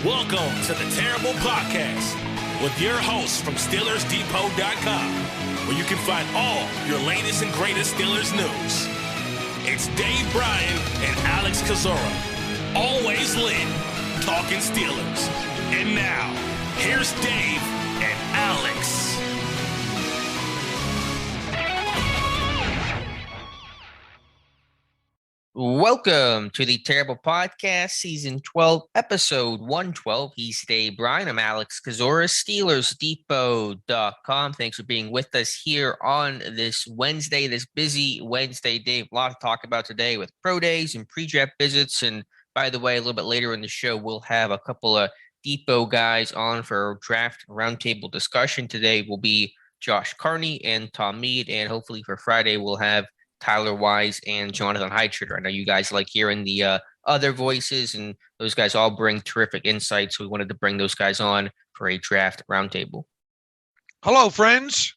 Welcome to the Terrible Podcast with your hosts from SteelersDepot.com, where you can find all your latest and greatest Steelers news. It's Dave Bryan and Alex Kozora, always lit, talking Steelers. And now, here's Dave and Alex. Welcome to the Terrible Podcast, Season 12, Episode 112. He's Dave Bryan. I'm Alex Kozora, SteelersDepot.com. Thanks for being with us here on this Wednesday, this busy Wednesday, Dave. A lot to talk about today with pro days and pre-draft visits. And by the way, a little bit later in the show, we'll have a couple of Depot guys on for a draft roundtable discussion. Today will be Josh Carney and Tom Mead, and hopefully for Friday, we'll have Tyler Wise and Jonathan Heitritter. I know you guys like hearing the other voices, and those guys all bring terrific insights. So we wanted to bring those guys on for a draft roundtable. Hello, friends.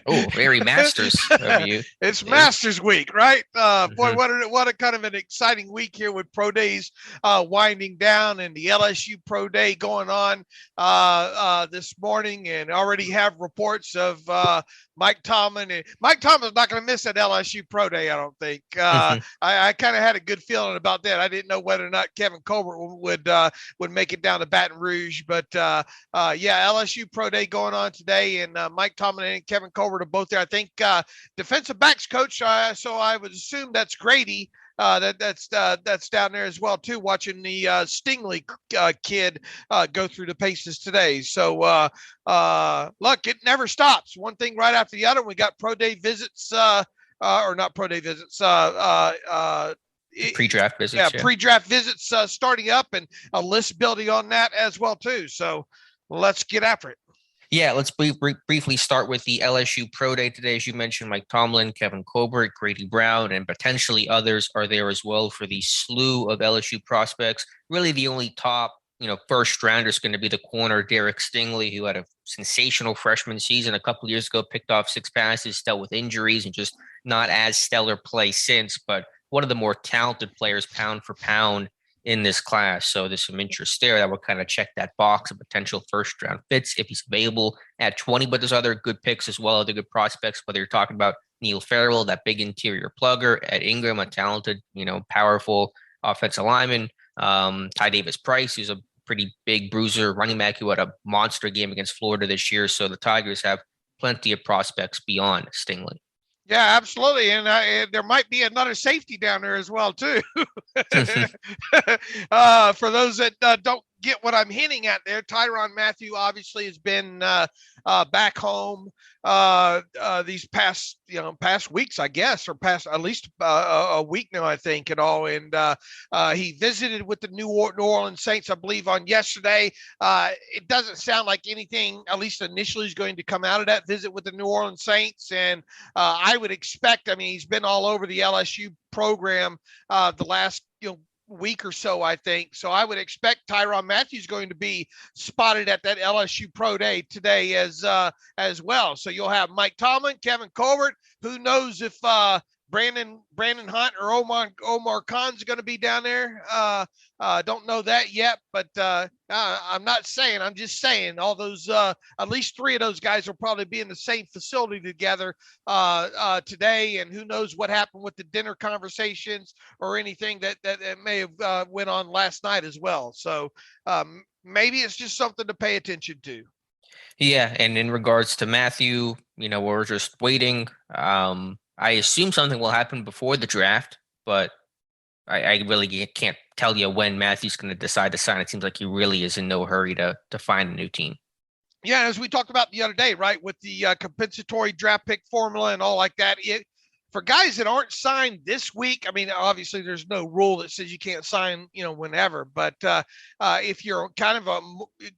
Oh, very Masters of you. It's Masters Week, right? Boy, what a kind of an exciting week here with pro days winding down and the LSU pro day going on this morning, and already have reports of Mike Tomlin. And Mike Tomlin's not going to miss that LSU pro day, I don't think. I kind of had a good feeling about that. I didn't know whether or not Kevin Colbert would make it down to Baton Rouge, but yeah, LSU pro day going on today, and Mike Tomlin and Kevin Colbert are both there. I think defensive backs coach, so I would assume that's Grady. That's down there as well too, watching the Stingley kid go through the paces today. So look, it never stops. One thing right after the other. We got pro day visits, or not pro day visits. Pre-draft visits. Yeah, pre-draft visits starting up, and a list building on that as well too. So let's get after it. Yeah, let's briefly start with the LSU Pro Day today. As you mentioned, Mike Tomlin, Kevin Colbert, Grady Brown, and potentially others are there as well for the slew of LSU prospects. Really the only top, first rounder is going to be the corner, Derek Stingley, who had a sensational freshman season a couple of years ago, picked off 6 passes, dealt with injuries, and just not as stellar play since, but one of the more talented players pound for pound in this class. So there's some interest there that will kind of check that box of potential first round fits if he's available at 20, but there's other good picks as well, other good prospects, whether you're talking about Neil Farrell, that big interior plugger, Ed Ingram, a talented, powerful offensive lineman, Ty Davis Price, who's a pretty big bruiser, running back who had a monster game against Florida this year. So the Tigers have plenty of prospects beyond Stingley. Yeah, absolutely. And there might be another safety down there as well, too. For those that don't get what I'm hinting at there, Tyron Matthew obviously has been back home these past weeks, I guess, or past at least a week now, I think, and all. And he visited with the New Orleans Saints, I believe, on yesterday. It doesn't sound like anything, at least initially, is going to come out of that visit with the New Orleans Saints. And I would expect, he's been all over the LSU program the last, week or so, I think. So I would expect Tyrann Mathieu is going to be spotted at that LSU Pro Day today as well. So you'll have Mike Tomlin, Kevin Colbert. Who knows if Brandon Hunt or Omar Khan's going to be down there. Don't know that yet, but I'm not saying. I'm just saying all those, at least 3 of those guys will probably be in the same facility together today. And who knows what happened with the dinner conversations or anything that may have went on last night as well. So maybe it's just something to pay attention to. Yeah, and in regards to Matthew, we're just waiting. I assume something will happen before the draft, but I really can't tell you when Matthew's going to decide to sign. It seems like he really is in no hurry to find a new team. Yeah, as we talked about the other day, right, with the compensatory draft pick formula and all like that, for guys that aren't signed this week, obviously there's no rule that says you can't sign, whenever. But if you're kind of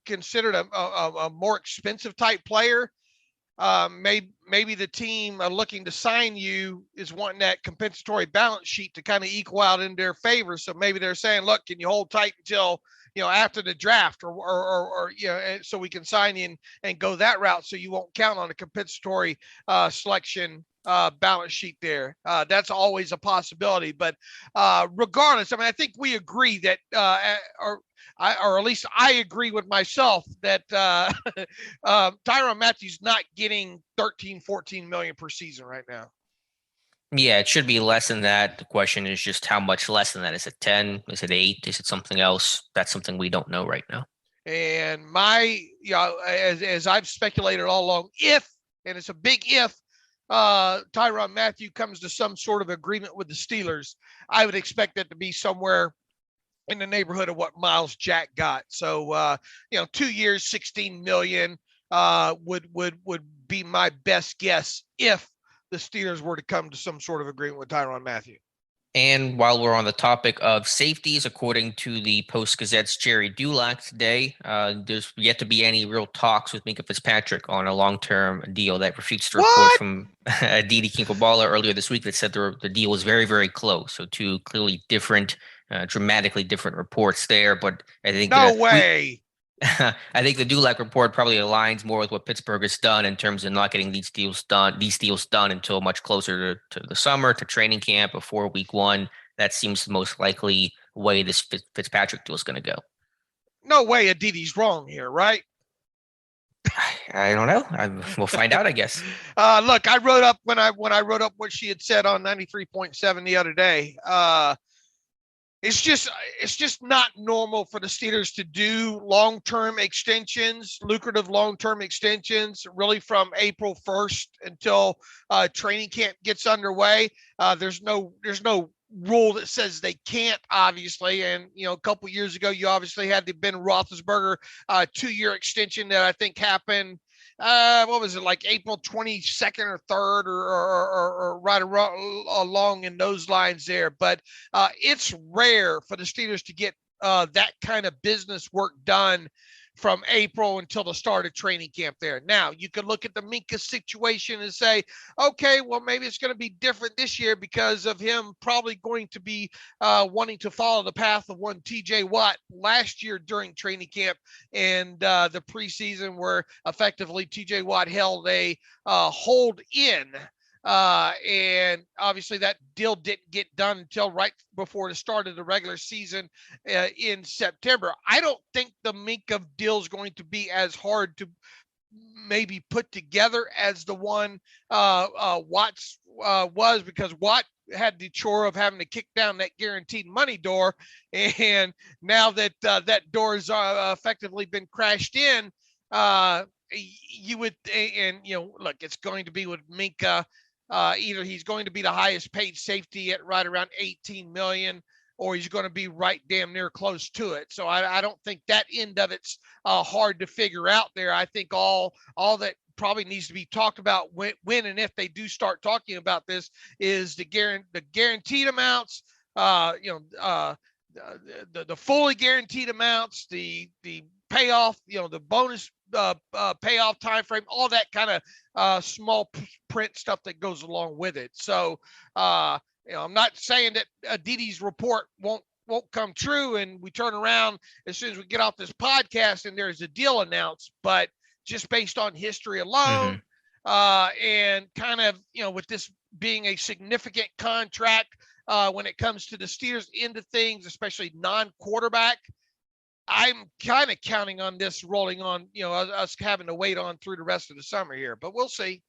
considered a more expensive type player, maybe the team looking to sign you is wanting that compensatory balance sheet to kind of equal out in their favor. So maybe they're saying, look, can you hold tight until, after the draft or so we can sign you and go that route. So you won't count on a compensatory selection balance sheet there. That's always a possibility. But regardless, I mean, I think we agree that, or at least I agree with myself that Tyron Matthew's not getting 13, 14 million per season right now. Yeah, it should be less than that. The question is just how much less than that. Is it 10? Is it 8? Is it something else? That's something we don't know right now. And as I've speculated all along, and it's a big if, Tyrann Mathieu comes to some sort of agreement with the Steelers, I would expect that to be somewhere in the neighborhood of what Miles Jack got. So, 2 years, 16 million would be my best guess if the Steelers were to come to some sort of agreement with Tyrann Mathieu. And while we're on the topic of safeties, according to the Post-Gazette's Jerry Dulac today, there's yet to be any real talks with Minkah Fitzpatrick on a long-term deal. That refutes the report from Didi Kinkobala earlier this week that said the deal was very, very close. So two clearly different, dramatically different reports there. But I think I think the Dulac report probably aligns more with what Pittsburgh has done in terms of not getting these deals done until much closer to the summer, to training camp, before week 1. That seems the most likely way this Fitzpatrick deal is going to go. No way Adidi's wrong here, right? I don't know. We'll find out, I guess. Look, I wrote up when I wrote up what she had said on 93.7 the other day. It's just not normal for the Steelers to do long-term extensions, lucrative long-term extensions, really from April 1st until training camp gets underway. There's no rule that says they can't, obviously. And, a couple years ago, you obviously had the Ben Roethlisberger 2-year extension that I think happened. What was it, like April 22nd or 3rd or right along in those lines there. But it's rare for the Steelers to get that kind of business work done from April until the start of training camp there. Now, you could look at the Minkah situation and say, okay, well, maybe it's going to be different this year because of him probably going to be wanting to follow the path of one TJ Watt last year during training camp and the preseason, where effectively TJ Watt held a hold in. And obviously that deal didn't get done until right before the start of the regular season in September. I don't think the Minkah deal is going to be as hard to maybe put together as the one Watt's was, because Watt had the chore of having to kick down that guaranteed money door. And now that that door has effectively been crashed in, you would, and look, it's going to be with Minkah. Either he's going to be the highest paid safety at right around 18 million, or he's going to be right damn near close to it. So I don't think that end of it's hard to figure out there. I think all that probably needs to be talked about when and if they do start talking about this is the guaranteed amounts, the fully guaranteed amounts, the payoff, the bonus payoff time frame, all that kind of small print stuff that goes along with it. So I'm not saying that Didi's report won't come true and we turn around as soon as we get off this podcast and there's a deal announced, but just based on history alone, and kind of, with this being a significant contract when it comes to the Steelers end of things, especially non-quarterback, I'm kind of counting on this rolling on, us having to wait on through the rest of the summer here, but we'll see.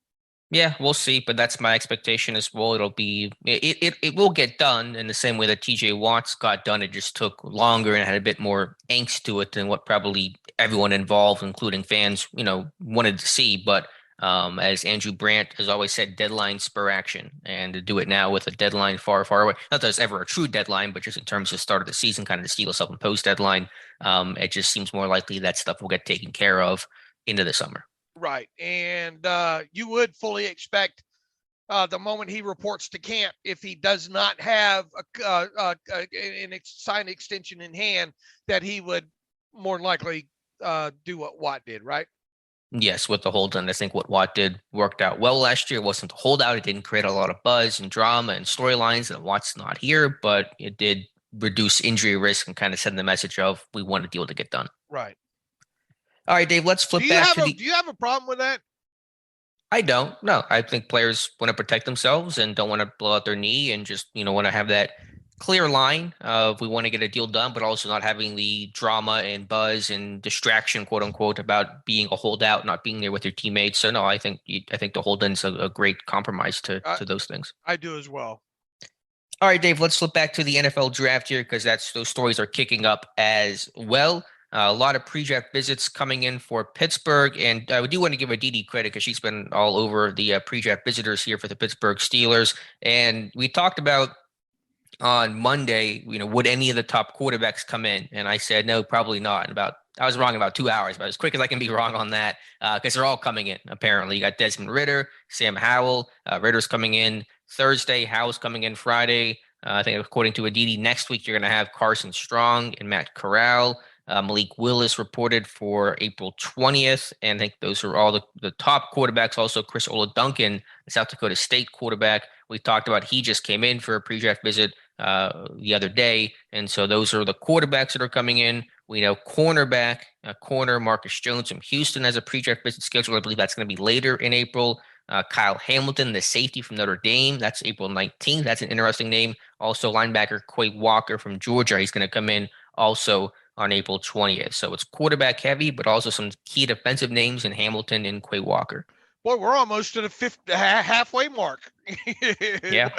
Yeah, we'll see, but that's my expectation as well. It will get done in the same way that TJ Watt's got done. It just took longer and had a bit more angst to it than what probably everyone involved, including fans, wanted to see. But as Andrew Brandt has always said, deadline spur action, and to do it now with a deadline far, far away. Not that there's ever a true deadline, but just in terms of start of the season, kind of the Steelers self-imposed deadline, it just seems more likely that stuff will get taken care of into the summer. Right. And you would fully expect the moment he reports to camp, if he does not have an signed extension in hand, that he would more likely do what Watt did, right? Yes, with the hold on. I think what Watt did worked out well last year. It wasn't a holdout. It didn't create a lot of buzz and drama and storylines that Watt's not here, but it did reduce injury risk and kind of send the message of we want a deal to get done. Right. All right, Dave, let's flip back to do you have a problem with that? I don't. No, I think players want to protect themselves and don't want to blow out their knee and just, want to have that clear line of we want to get a deal done, but also not having the drama and buzz and distraction, quote unquote, about being a holdout, not being there with your teammates. So no, I think the hold in's a great compromise to those things. I do as well. All right, Dave, let's flip back to the NFL draft here because those stories are kicking up as well. A lot of pre-draft visits coming in for Pittsburgh, and I do want to give Aditi credit because she's been all over the pre-draft visitors here for the Pittsburgh Steelers. And we talked about on Monday, would any of the top quarterbacks come in? And I said no, probably not. I was wrong about 2 hours, but as quick as I can be wrong on that because they're all coming in. Apparently, you got Desmond Ritter, Sam Howell. Ritter's coming in Thursday. Howell's coming in Friday. I think according to Aditi, next week you're going to have Carson Strong and Matt Corral. Malik Willis reported for April 20th. And I think those are all the top quarterbacks. Also, Chris Oladuncan, the South Dakota State quarterback. We talked about he just came in for a pre-draft visit the other day. And so those are the quarterbacks that are coming in. We know corner Marcus Jones from Houston has a pre-draft visit scheduled. I believe that's going to be later in April. Kyle Hamilton, the safety from Notre Dame, that's April 19th. That's an interesting name. Also, linebacker Quay Walker from Georgia. He's going to come in also on April 20th. So it's quarterback heavy, but also some key defensive names in Hamilton and Quay Walker. Boy, we're almost to the halfway mark. Yeah.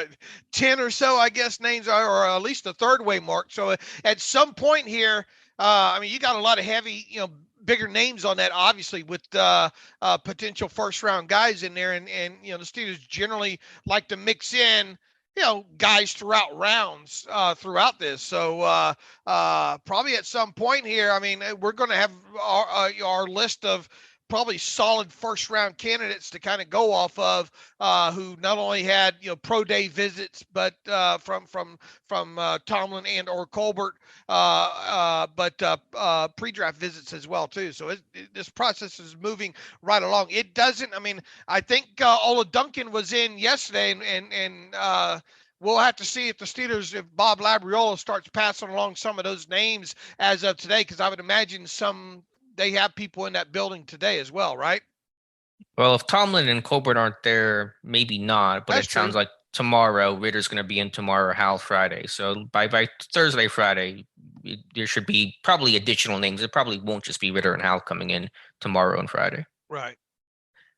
10 or so, I guess, names are, or at least the third way mark. So at some point here, you got a lot of heavy, bigger names on that, obviously, with potential first round guys in there. And the Steelers generally like to mix in, guys throughout rounds throughout this. So probably at some point here, we're going to have our list of probably solid first round candidates to kind of go off of, who not only had pro day visits, but from Tomlin and or Colbert, but pre-draft visits as well too. So this process is moving right along. It doesn't. I think Oladuncan was in yesterday, and we'll have to see if if Bob Labriola starts passing along some of those names as of today, because I would imagine they have people in that building today as well, right? Well, if Tomlin and Colbert aren't there, maybe not. But That's it sounds true. like tomorrow, Ritter's going to be in tomorrow, Hal Friday. So by Thursday, Friday, there should be probably additional names. It probably won't just be Ritter and Hal coming in tomorrow and Friday. Right.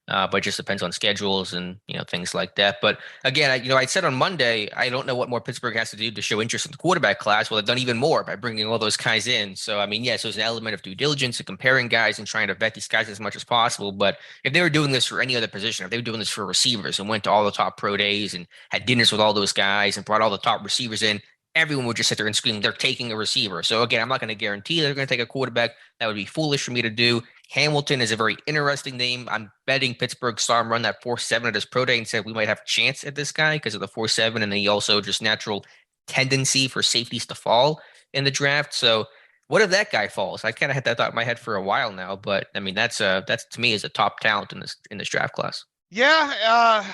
But it just depends on schedules and things like that. But again, I said on Monday, I don't know what more Pittsburgh has to do to show interest in the quarterback class. Well, they've done even more by bringing all those guys in. So yes, there's an element of due diligence and comparing guys and trying to vet these guys as much as possible. But if they were doing this for any other position, if they were doing this for receivers and went to all the top pro days and had dinners with all those guys and brought all the top receivers in, everyone would just sit there and scream, they're taking a receiver. So again, I'm not going to guarantee they're going to take a quarterback. That would be foolish for me to do. Hamilton is a very interesting name. I'm betting Pittsburgh saw him run that 4.7 at his pro day and said we might have a chance at this guy because of the 4.7, and then he also just natural tendency for safeties to fall in the draft. So what if that guy falls? I kind of had that thought in my head for a while now, but that's to me is a top talent in this draft class. Yeah.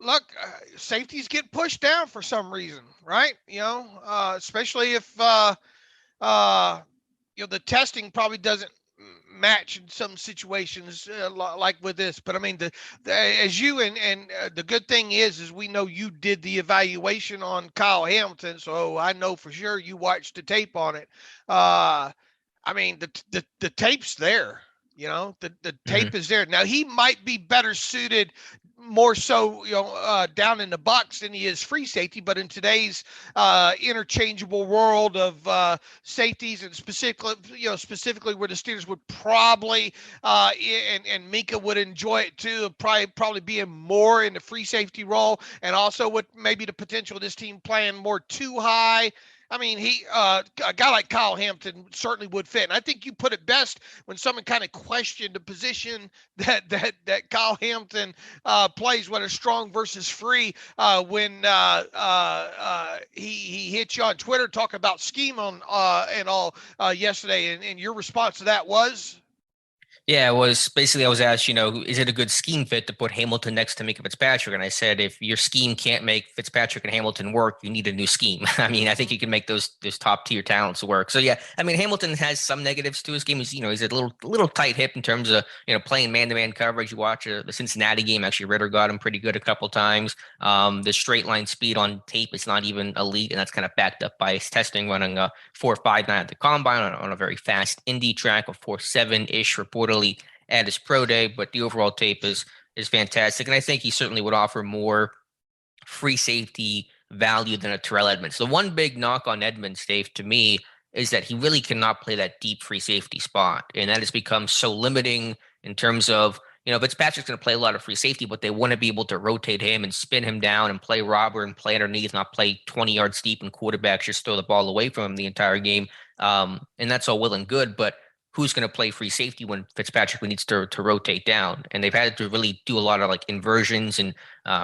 Look, safeties get pushed down for some reason, right? Especially if the testing probably doesn't match in some situations, like with this. But as you and the good thing is we know you did the evaluation on Kyle Hamilton, so I know for sure you watched the tape on it. The tape's there. The tape is there. Now he might be better suited more so, down in the box than he is free safety, but in today's interchangeable world of safeties, and specifically where the Steelers would probably and Minkah would enjoy it too, probably being more in the free safety role, and also with maybe the potential of this team playing more too high. A guy like Kyle Hamilton certainly would fit. And I think you put it best when someone kind of questioned the position that Kyle Hamilton plays, whether strong versus free, when he hit you on Twitter talking about scheme and all yesterday. And your response to that was? Yeah, it was basically I was asked, is it a good scheme fit to put Hamilton next to Minkah Fitzpatrick? And I said, if your scheme can't make Fitzpatrick and Hamilton work, you need a new scheme. I mean, I think you can make those top tier talents work. So yeah, I mean, Hamilton has some negatives to his game. He's a little tight hip in terms of playing man to man coverage. You watch the Cincinnati game, actually Ritter got him pretty good a couple times. The straight line speed on tape is not even elite, and that's kind of backed up by his testing, running a 4.59 at the combine on a very fast Indy track of 4.7 ish reportedly at his pro day, but the overall tape is fantastic. And I think he certainly would offer more free safety value than a Terrell Edmonds. The one big knock on Edmonds, Dave, to me, is that he really cannot play that deep free safety spot. And that has become so limiting in terms of, Fitzpatrick's going to play a lot of free safety, but they want to be able to rotate him and spin him down and play robber and play underneath, not play 20 yards deep and quarterbacks just throw the ball away from him the entire game. And that's all well and good, but who's going to play free safety when Fitzpatrick needs to rotate down? And they've had to really do a lot of like inversions and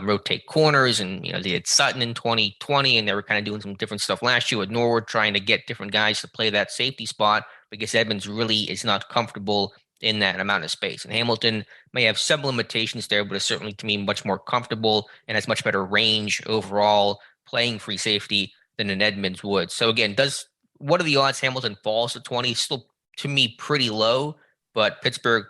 rotate corners. And, they had Sutton in 2020, and they were kind of doing some different stuff last year with Norwood, trying to get different guys to play that safety spot because Edmonds really is not comfortable in that amount of space. And Hamilton may have some limitations there, but is certainly, to me, much more comfortable and has much better range overall playing free safety than an Edmonds would. So again, what are the odds Hamilton falls to 20? Still, to me, pretty low, but Pittsburgh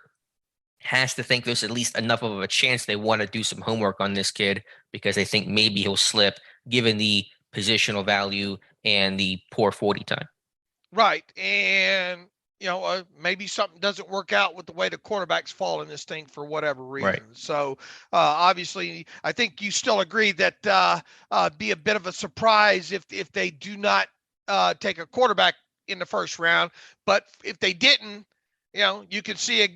has to think there's at least enough of a chance they want to do some homework on this kid because they think maybe he'll slip given the positional value and the poor 40 time. Right. And, maybe something doesn't work out with the way the quarterbacks fall in this thing for whatever reason. Right. So obviously, I think you still agree that be a bit of a surprise if they do not take a quarterback in the first round. But if they didn't, you could see a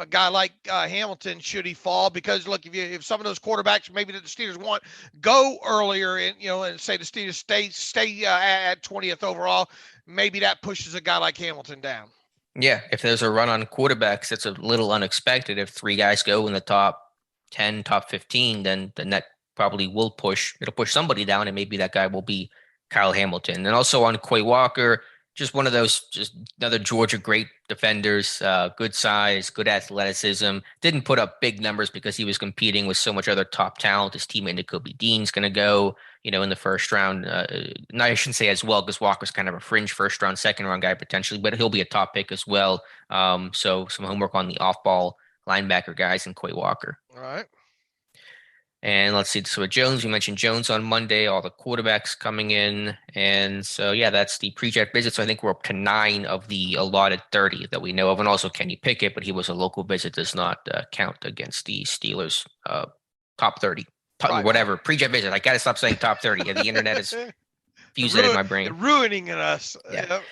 guy like Hamilton, should he fall, because look, if some of those quarterbacks maybe that the Steelers want go earlier and say the Steelers stay at 20th overall, maybe that pushes a guy like Hamilton down. Yeah, if there's a run on quarterbacks, it's a little unexpected. If three guys go in the top 10, top 15, then that probably will push somebody down, and maybe that guy will be Kyle Hamilton. And also on Quay Walker, just one of those, just another Georgia great defenders, good size, good athleticism. Didn't put up big numbers because he was competing with so much other top talent. His teammate Nakobe Dean's going to go, in the first round. No, I shouldn't say as well, because Walker's kind of a fringe first round, second round guy potentially, but he'll be a top pick as well. So some homework on the off-ball linebacker guys and Quay Walker. All right. And let's see. So with Jones, we mentioned Jones on Monday, all the quarterbacks coming in. And so, yeah, that's the pre-draft visit. So I think we're up to 9 of the allotted 30 that we know of. And also Kenny Pickett, but he was a local visit, does not count against the Steelers top 30. Right. Whatever. Pre-draft visit. I got to stop saying top 30. The internet is fusing it in my brain. Ruining us. Yeah. Yep.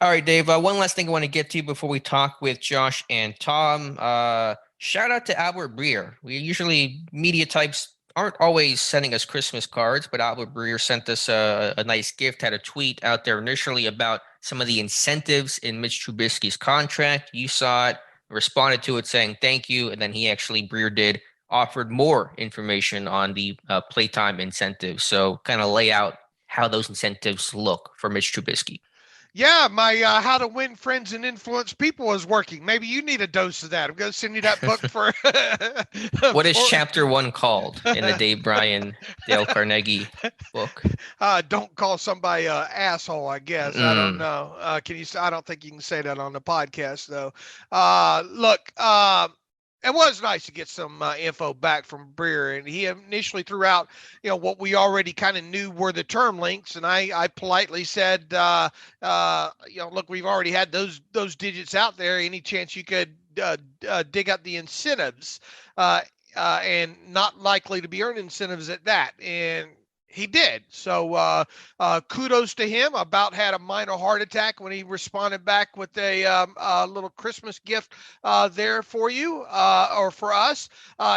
All right, Dave. One last thing I want to get to before we talk with Josh and Tom. Shout out to Albert Breer. Media types aren't always sending us Christmas cards, but Albert Breer sent us a nice gift, had a tweet out there initially about some of the incentives in Mitch Trubisky's contract. You saw it, responded to it saying thank you, and then Breer offered more information on the playtime incentives. So kind of lay out how those incentives look for Mitch Trubisky. Yeah, my How to Win Friends and Influence People is working. Maybe you need a dose of that. I'm going to send you that book for... What is chapter 1 called in the Dave Bryan, Dale Carnegie book? Don't call somebody an asshole, I guess. I don't know. I don't think you can say that on the podcast, though. Look, it was nice to get some info back from Breer, and he initially threw out, what we already kind of knew were the term links, and I politely said, look, we've already had those digits out there. Any chance you could dig up the incentives, and not likely to be earning incentives at that, and he did. So kudos to him. About had a minor heart attack when he responded back with a little Christmas gift there for you or for us.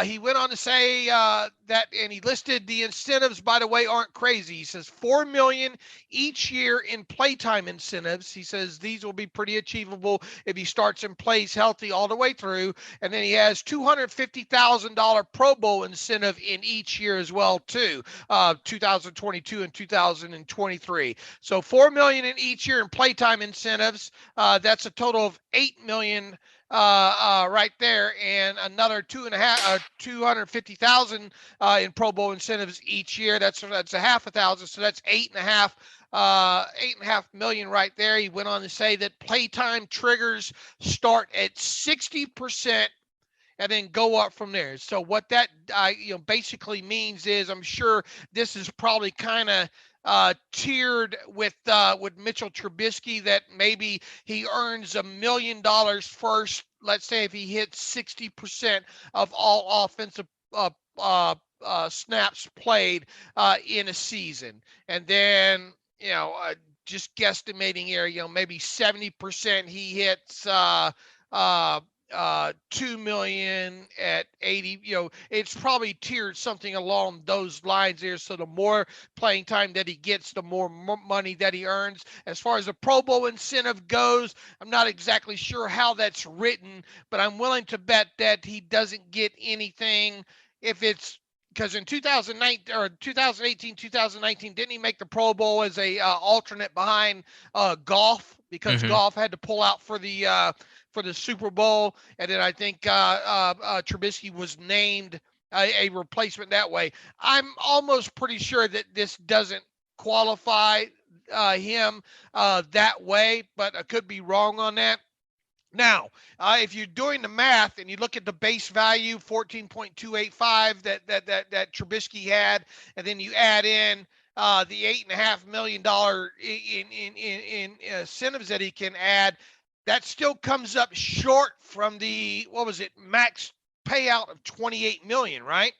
He went on to say that, and he listed the incentives, by the way, aren't crazy. He says $4 million each year in playtime incentives. He says these will be pretty achievable if he starts and plays healthy all the way through. And then he has $250,000 Pro Bowl incentive in each year as well, too. 2022 and 2023. So $4 million in each year in playtime incentives. That's a total of $8 million right there, and another 250,000 in Pro Bowl incentives each year. That's a half a thousand, so that's $8.5 million right there. He went on to say that playtime triggers start at 60% and then go up from there. So what that basically means is, I'm sure this is probably kind of tiered with Mitchell Trubisky, that maybe he earns $1 million first. Let's say if he hits 60% of all offensive snaps played in a season, and then just guesstimating here, maybe 70% he hits 2 million at 80. It's probably tiered something along those lines there. So the more playing time that he gets, the more money that he earns. As far as the Pro Bowl incentive goes, I'm not exactly sure how that's written, but I'm willing to bet that he doesn't get anything if it's, because in 2019 or 2018, 2019, didn't he make the Pro Bowl as a alternate behind Goff, because Goff had to pull out for the Super Bowl, and then I think Trubisky was named a replacement that way. I'm almost pretty sure that this doesn't qualify him that way, but I could be wrong on that. Now, if you're doing the math and you look at the base value, 14.285 that Trubisky had, and then you add in the $8.5 million in incentives that he can add, that still comes up short from the, max payout of 28 million, right?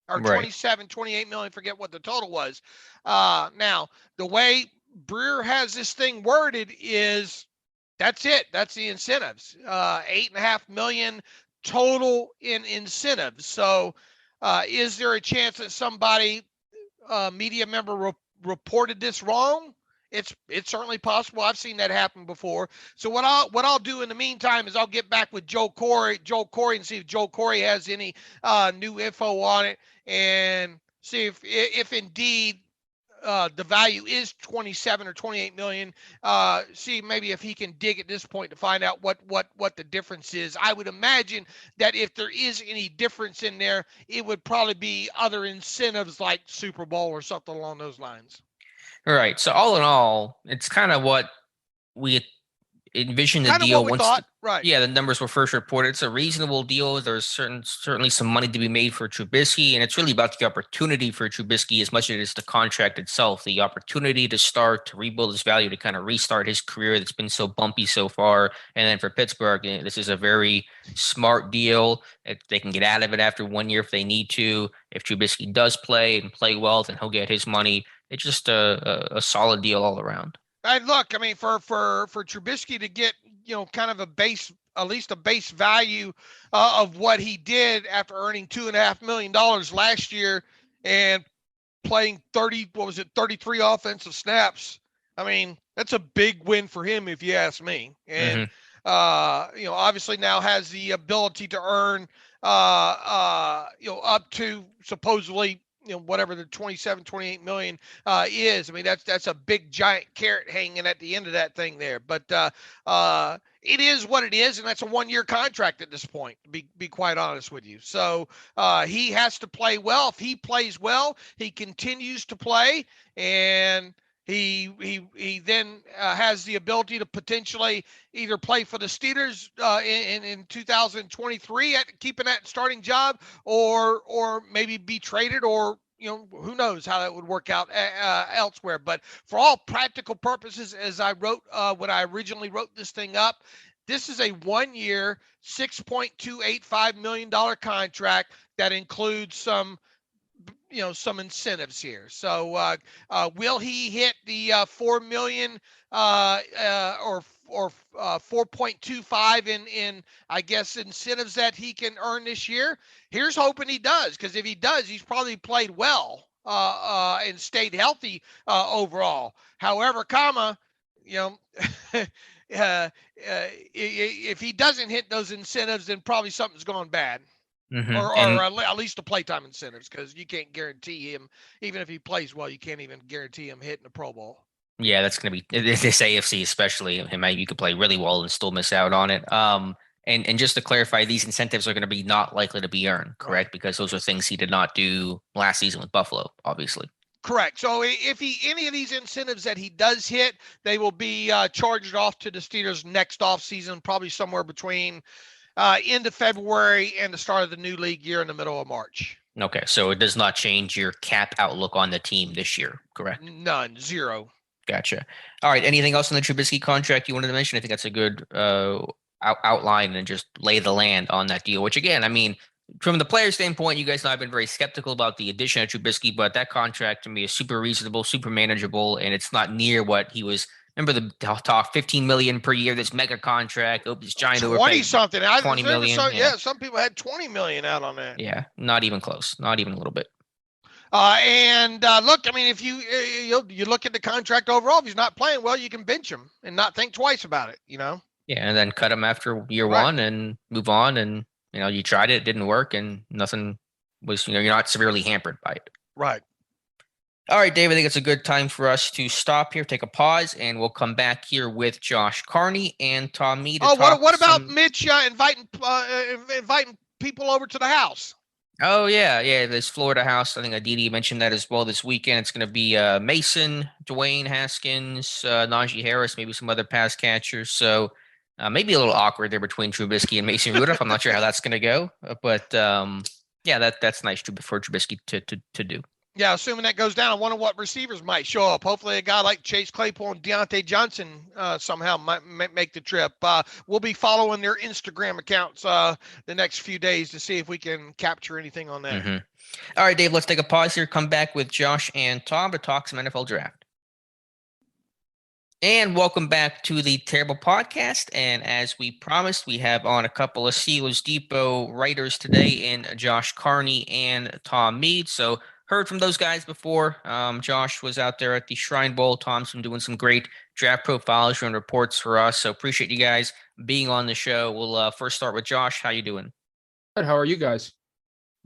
Or 27, 28 million, forget what the total was. Now, the way Breer has this thing worded is, that's it. That's the incentives. $8.5 million total in incentives. So is there a chance that somebody, media member, reported this wrong? It's certainly possible. I've seen that happen before. So what I'll do in the meantime is I'll get back with Joe Corey, and see if Joe Corey has any new info on it, and see if indeed the value is 27 or 28 million. See maybe if he can dig at this point to find out what the difference is. I would imagine that if there is any difference in there, it would probably be other incentives like Super Bowl or something along those lines. All right. So all in all, it's kind of what we envisioned the kind deal of what we thought. Right. Yeah, the numbers were first reported. It's a reasonable deal. There's certainly some money to be made for Trubisky, and it's really about the opportunity for Trubisky as much as it is the contract itself. The opportunity to start to rebuild his value, to kind of restart his career that's been so bumpy so far. And then for Pittsburgh, this is a very smart deal. They can get out of it after 1 year if they need to. If Trubisky does play and play well, then he'll get his money. It's just a solid deal all around. And look, I mean, for Trubisky to get, kind of at least a base value of what he did after earning $2.5 million last year and playing 33 offensive snaps. I mean, that's a big win for him, if you ask me. And, obviously now has the ability to earn, up to supposedly, whatever the 27, 28 million is. I mean, that's a big giant carrot hanging at the end of that thing there. But it is what it is, and that's a 1 year contract at this point, to be quite honest with you. So he has to play well. If he plays well, he continues to play, and he then has the ability to potentially either play for the Steelers in 2023 at keeping that starting job, or maybe be traded, or who knows how that would work out elsewhere. But for all practical purposes, as I wrote when I originally wrote this thing up, this is a 1 year, $6.285 million contract that includes some incentives here. So will he hit the 4 million or 4.25 in I guess incentives that he can earn this year? Here's hoping he does, because if he does, he's probably played well and stayed healthy overall. However, if he doesn't hit those incentives, then probably something's gone bad. or at least the playtime incentives, because you can't guarantee him, even if he plays well, you can't even guarantee him hitting the Pro Bowl. Yeah, that's going to be this AFC, especially him. You could play really well and still miss out on it. And just to clarify, these incentives are going to be not likely to be earned, correct? Right. Because those are things he did not do last season with Buffalo, obviously. Correct. So if any of these incentives that he does hit, they will be charged off to the Steelers next offseason, probably somewhere between end of February and the start of the new league year in the middle of March. Okay, so it does not change your cap outlook on the team this year, correct? None, zero. Gotcha. All right. Anything else on the Trubisky contract you wanted to mention? I think that's a good outline and just lay the land on that deal, which again, I mean, from the player standpoint, you guys know I've been very skeptical about the addition of Trubisky, but that contract to me is super reasonable, super manageable, and it's not near what he was. Remember the talk, $15 million per year, this mega contract. Oh, this giant 20 something. $20 million. Some people had $20 million out on that. Yeah, not even close. Not even a little bit. Look, I mean, if you look at the contract overall, if he's not playing well, you can bench him and not think twice about it, you know? Yeah, and then cut him after year one and move on. And, you know, you tried it didn't work, and nothing was, you're not severely hampered by it. Right. All right, Dave, I think it's a good time for us to stop here, take a pause, and we'll come back here with Josh Carney and Tom Mead. What about Mitch inviting people over to the house? Oh, yeah. This Florida house. I think Aditi mentioned that as well this weekend. It's going to be Mason, Dwayne Haskins, Najee Harris, maybe some other pass catchers. So maybe a little awkward there between Trubisky and Mason Rudolph. I'm not sure how that's going to go. But, that's nice for Trubisky to do. Yeah, assuming that goes down, I wonder what receivers might show up. Hopefully a guy like Chase Claypool and Deontay Johnson somehow might make the trip. We'll be following their Instagram accounts the next few days to see if we can capture anything on that. Mm-hmm. All right, Dave, let's take a pause here. Come back with Josh and Tom to talk some NFL draft. And welcome back to the Terrible Podcast. And as we promised, we have on a couple of Steelers Depot writers today in Josh Carney and Tom Mead. So heard from those guys before. Josh was out there at the Shrine Bowl. Tom's been doing some great draft profiles and reports for us. So appreciate you guys being on the show. We'll first start with Josh. How you doing? Good. How are you guys?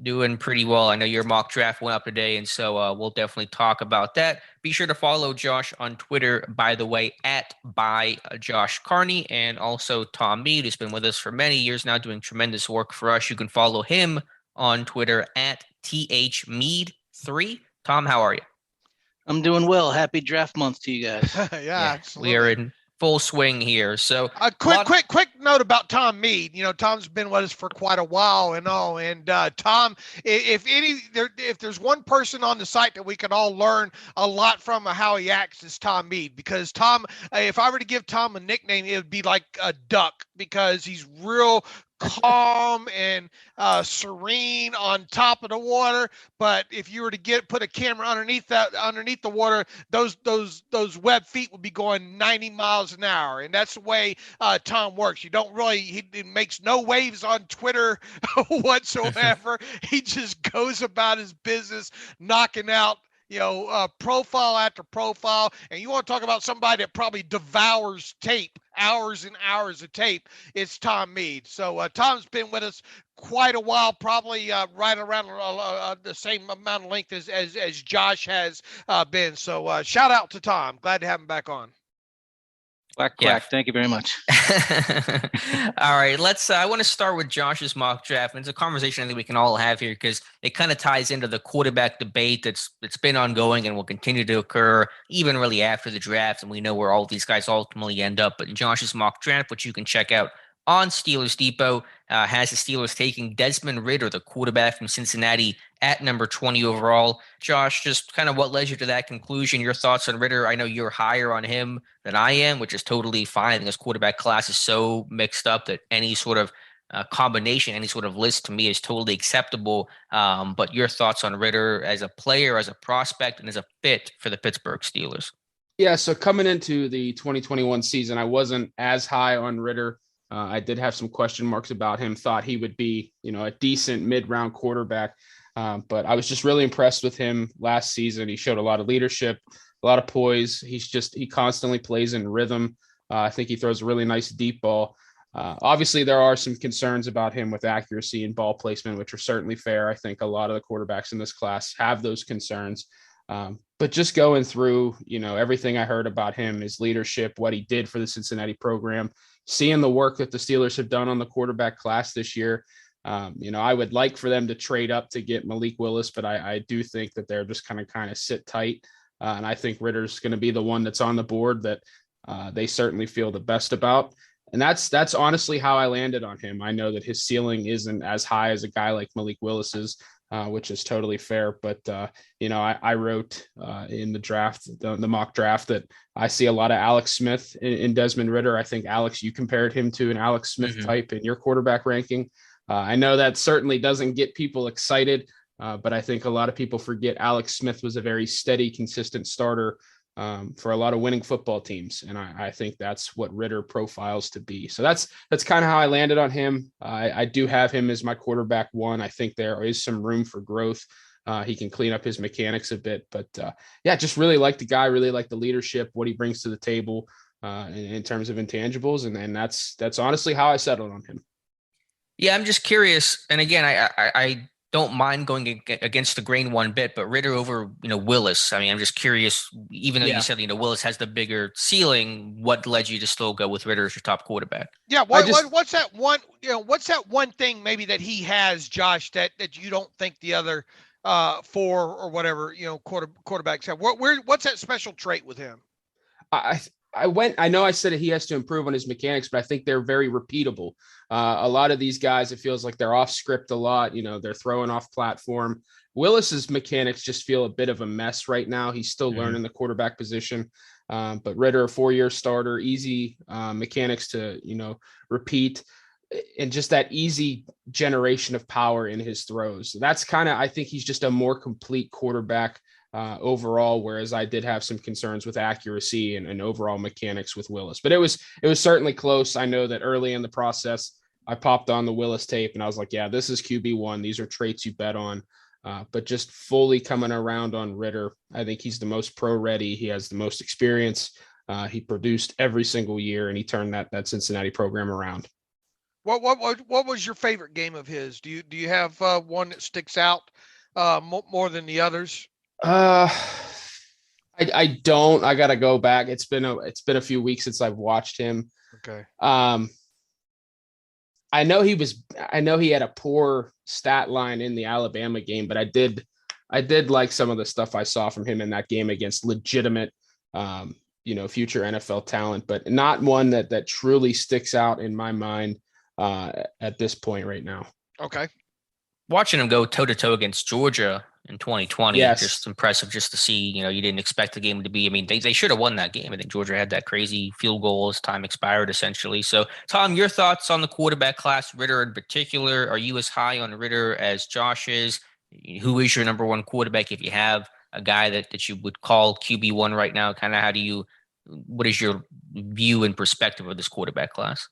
Doing pretty well. I know your mock draft went up today, and so we'll definitely talk about that. Be sure to follow Josh on Twitter, by the way, by Josh Carney, and also Tom Mead, who's been with us for many years now, doing tremendous work for us. You can follow him on Twitter at THMead3. Tom, how are you? I'm doing well. Happy draft month to you guys. Yeah, we are in full swing here. So quick note about Tom Mead. You know, Tom's been with us for quite a while and all. And Tom, if there's one person on the site that we can all learn a lot from how he acts, is Tom Mead. Because Tom, if I were to give Tom a nickname, it would be like a duck, because he's real calm and serene on top of the water. But if you were to put a camera underneath the water, those web feet would be going 90 miles an hour. And that's the way Tom works. He makes no waves on Twitter whatsoever. He just goes about his business, knocking out profile after profile. And you want to talk about somebody that probably devours tape, hours and hours of tape, it's Tom Mead. So Tom's been with us quite a while, probably right around the same amount of length as Josh has been. So shout out to Tom. Glad to have him back on. Quack, quack. Thank you very much. All right, I want to start with Josh's mock draft. And it's a conversation I think we can all have here, because it kind of ties into the quarterback debate that's been ongoing and will continue to occur even really after the draft. And we know where all these guys ultimately end up. But in Josh's mock draft, which you can check out on Steelers Depot, has the Steelers taking Desmond Ritter, the quarterback from Cincinnati, at number 20 overall. Josh, just kind of what led you to that conclusion? Your thoughts on Ritter? I know you're higher on him than I am, which is totally fine. I think this quarterback class is so mixed up that any sort of combination, any sort of list to me is totally acceptable. But your thoughts on Ritter as a player, as a prospect, and as a fit for the Pittsburgh Steelers? Yeah, so coming into the 2021 season, I wasn't as high on Ritter. I did have some question marks about him, thought he would be, a decent mid-round quarterback. But I was just really impressed with him last season. He showed a lot of leadership, a lot of poise. He constantly plays in rhythm. I think he throws a really nice deep ball. Obviously, there are some concerns about him with accuracy and ball placement, which are certainly fair. I think a lot of the quarterbacks in this class have those concerns. But just going through, everything I heard about him, his leadership, what he did for the Cincinnati program, seeing the work that the Steelers have done on the quarterback class this year. I would like for them to trade up to get Malik Willis, but I do think that they're just kind of sit tight. And I think Ritter's going to be the one that's on the board that they certainly feel the best about. And that's honestly how I landed on him. I know that his ceiling isn't as high as a guy like Malik Willis's, which is totally fair. But, I wrote in the draft, the mock draft, that I see a lot of Alex Smith in Desmond Ritter. I think, Alex, you compared him to an Alex Smith type in your quarterback ranking. I know that certainly doesn't get people excited, but I think a lot of people forget Alex Smith was a very steady, consistent starter for a lot of winning football teams. And I think that's what Ritter profiles to be. So that's kind of how I landed on him. I do have him as my quarterback one. I think there is some room for growth. He can clean up his mechanics a bit, but just really like the guy, really like the leadership, what he brings to the table in terms of intangibles. And that's honestly how I settled on him. Yeah, I'm just curious. And again, I don't mind going against the grain one bit, but Ritter over, Willis. I mean, I'm just curious, even though you said, Willis has the bigger ceiling, what led you to still go with Ritter as your top quarterback? Yeah. What's that one, what's that one thing maybe that he has, Josh, that you don't think the other four or whatever, quarterbacks have? What's that special trait with him? I know I said he has to improve on his mechanics, but I think they're very repeatable. A lot of these guys, it feels like they're off script a lot. They're throwing off platform. Willis's mechanics just feel a bit of a mess right now. He's still learning the quarterback position. But Ritter, a 4-year starter, easy mechanics to, repeat, and just that easy generation of power in his throws. That's I think he's just a more complete quarterback overall, whereas I did have some concerns with accuracy and overall mechanics with Willis. But it was certainly close. I know that early in the process, I popped on the Willis tape and I was like, yeah, this is QB1. These are traits you bet on. But just fully coming around on Ritter, I think he's the most pro ready. He has the most experience. He produced every single year, and he turned that Cincinnati program around. What was your favorite game of his? Do you have one that sticks out more than the others? I don't. I got to go back. It's been a few weeks since I've watched him. Okay. I know he had a poor stat line in the Alabama game, but I did like some of the stuff I saw from him in that game against legitimate, future NFL talent, but not one that truly sticks out in my mind at this point right now. Okay. Watching him go toe-to-toe against Georgia in 2020, just impressive just to see, you didn't expect the game to be, they should have won that game. I think Georgia had that crazy field goal as time expired, essentially. So, Tom, your thoughts on the quarterback class, Ritter in particular? Are you as high on Ritter as Josh is? Who is your number one quarterback if you have a guy that you would call QB1 right now? Kind of what is your view and perspective of this quarterback class?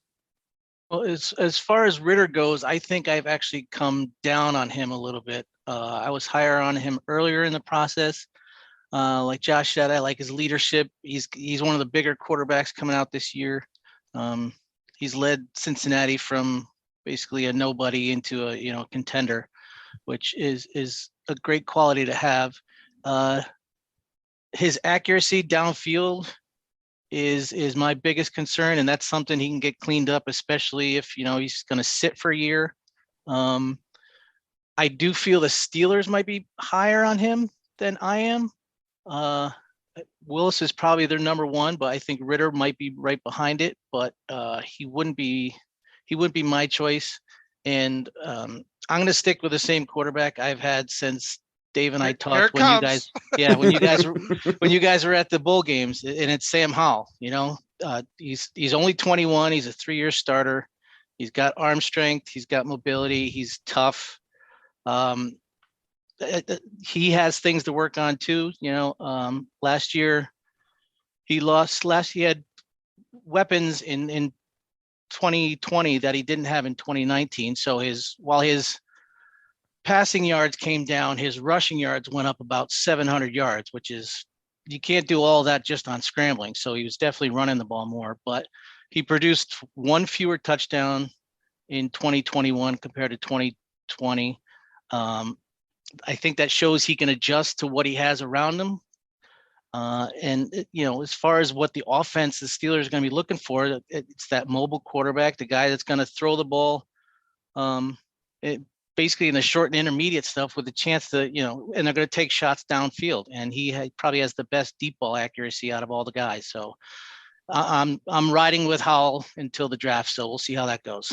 Well, as far as Ritter goes, I think I've actually come down on him a little bit. I was higher on him earlier in the process. Like Josh said, I like his leadership. He's one of the bigger quarterbacks coming out this year. He's led Cincinnati from basically a nobody into a contender, which is a great quality to have. His accuracy downfield is my biggest concern, and that's something he can get cleaned up, especially if he's going to sit for a year. I do feel the Steelers might be higher on him than I am. Willis is probably their number one, but I think Ritter might be right behind it. But he wouldn't be my choice. And I'm going to stick with the same quarterback I've had since Dave and I talked when you guys were at the bowl games, and it's Sam Howell. He's only 21. He's a 3-year starter. He's got arm strength. He's got mobility. He's tough. He has things to work on too. Last year he had weapons in 2020 that he didn't have in 2019. So while his passing yards came down, his rushing yards went up about 700 yards, which is, you can't do all that just on scrambling. So he was definitely running the ball more, but He produced one fewer touchdown in 2021 compared to 2020. I think that shows he can adjust to what he has around him. As far as what the offense the Steelers are going to be looking for, it's that mobile quarterback, the guy that's going to throw the ball basically in the short and intermediate stuff with a chance to, and they're going to take shots downfield. And he probably has the best deep ball accuracy out of all the guys. So I'm riding with Howell until the draft. So we'll see how that goes.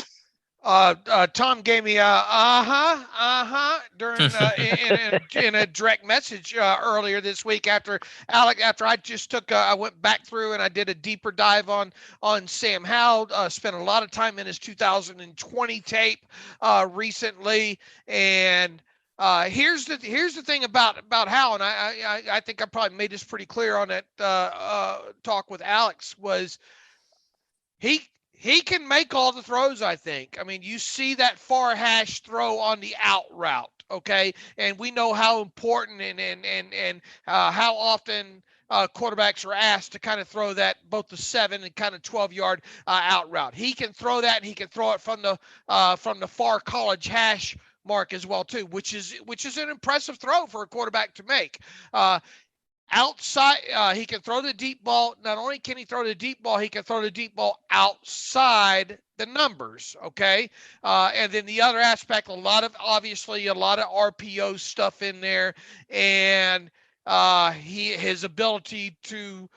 Tom gave me during in a direct message earlier this week after I just I went back through and I did a deeper dive on Sam Howell. Spent a lot of time in his 2020 tape recently, and here's the thing about Howell, and I think I probably made this pretty clear on that talk with Alex, was he can make all the throws, I think. I mean, you see that far hash throw on the out route, okay? And we know how important and how often quarterbacks are asked to kind of throw that, both the 7 and kind of 12-yard out route. He can throw that, and he can throw it from the far college hash mark as well too, which is an impressive throw for a quarterback to make. Outside, he can throw the deep ball. Not only can he throw the deep ball, he can throw the deep ball outside the numbers, okay? And then the other aspect, a lot of RPO stuff in there, and his ability to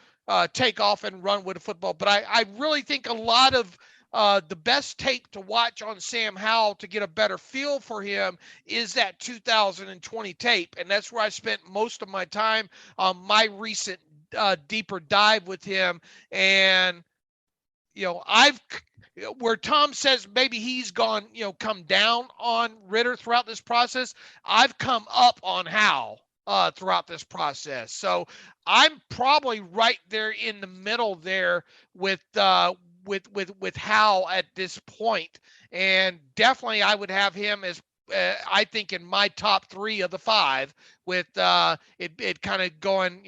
take off and run with the football. But I really think a lot of the best tape to watch on Sam Howell to get a better feel for him is that 2020 tape. And that's where I spent most of my time on my recent deeper dive with him. And, where Tom says maybe he's gone, come down on Ritter throughout this process, I've come up on Howell throughout this process. So I'm probably right there in the middle there with Howell at this point. And definitely I would have him as I think in my top 3 of the 5, with it kind of going,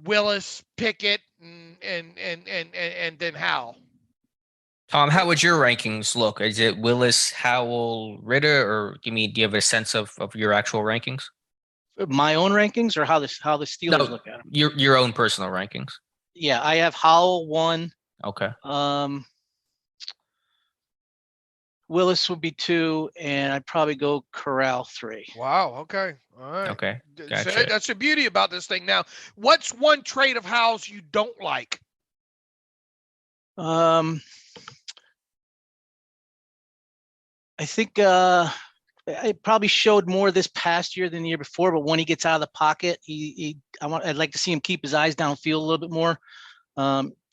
Willis, Pickett, and then Howell. Tom, how would your rankings look? Is it Willis, Howell, Ritter, or do you have a sense of your actual rankings? My own rankings, or how the Steelers look at them? Your own personal rankings. Yeah, I have Howell 1. Okay. Willis would be 2, and I'd probably go Corral 3. Wow. Okay. All right. Okay. Gotcha. So that's the beauty about this thing. Now, what's one trait of Howell's you don't like? I think it probably showed more this past year than the year before. But when he gets out of the pocket, I'd like to see him keep his eyes downfield a little bit more.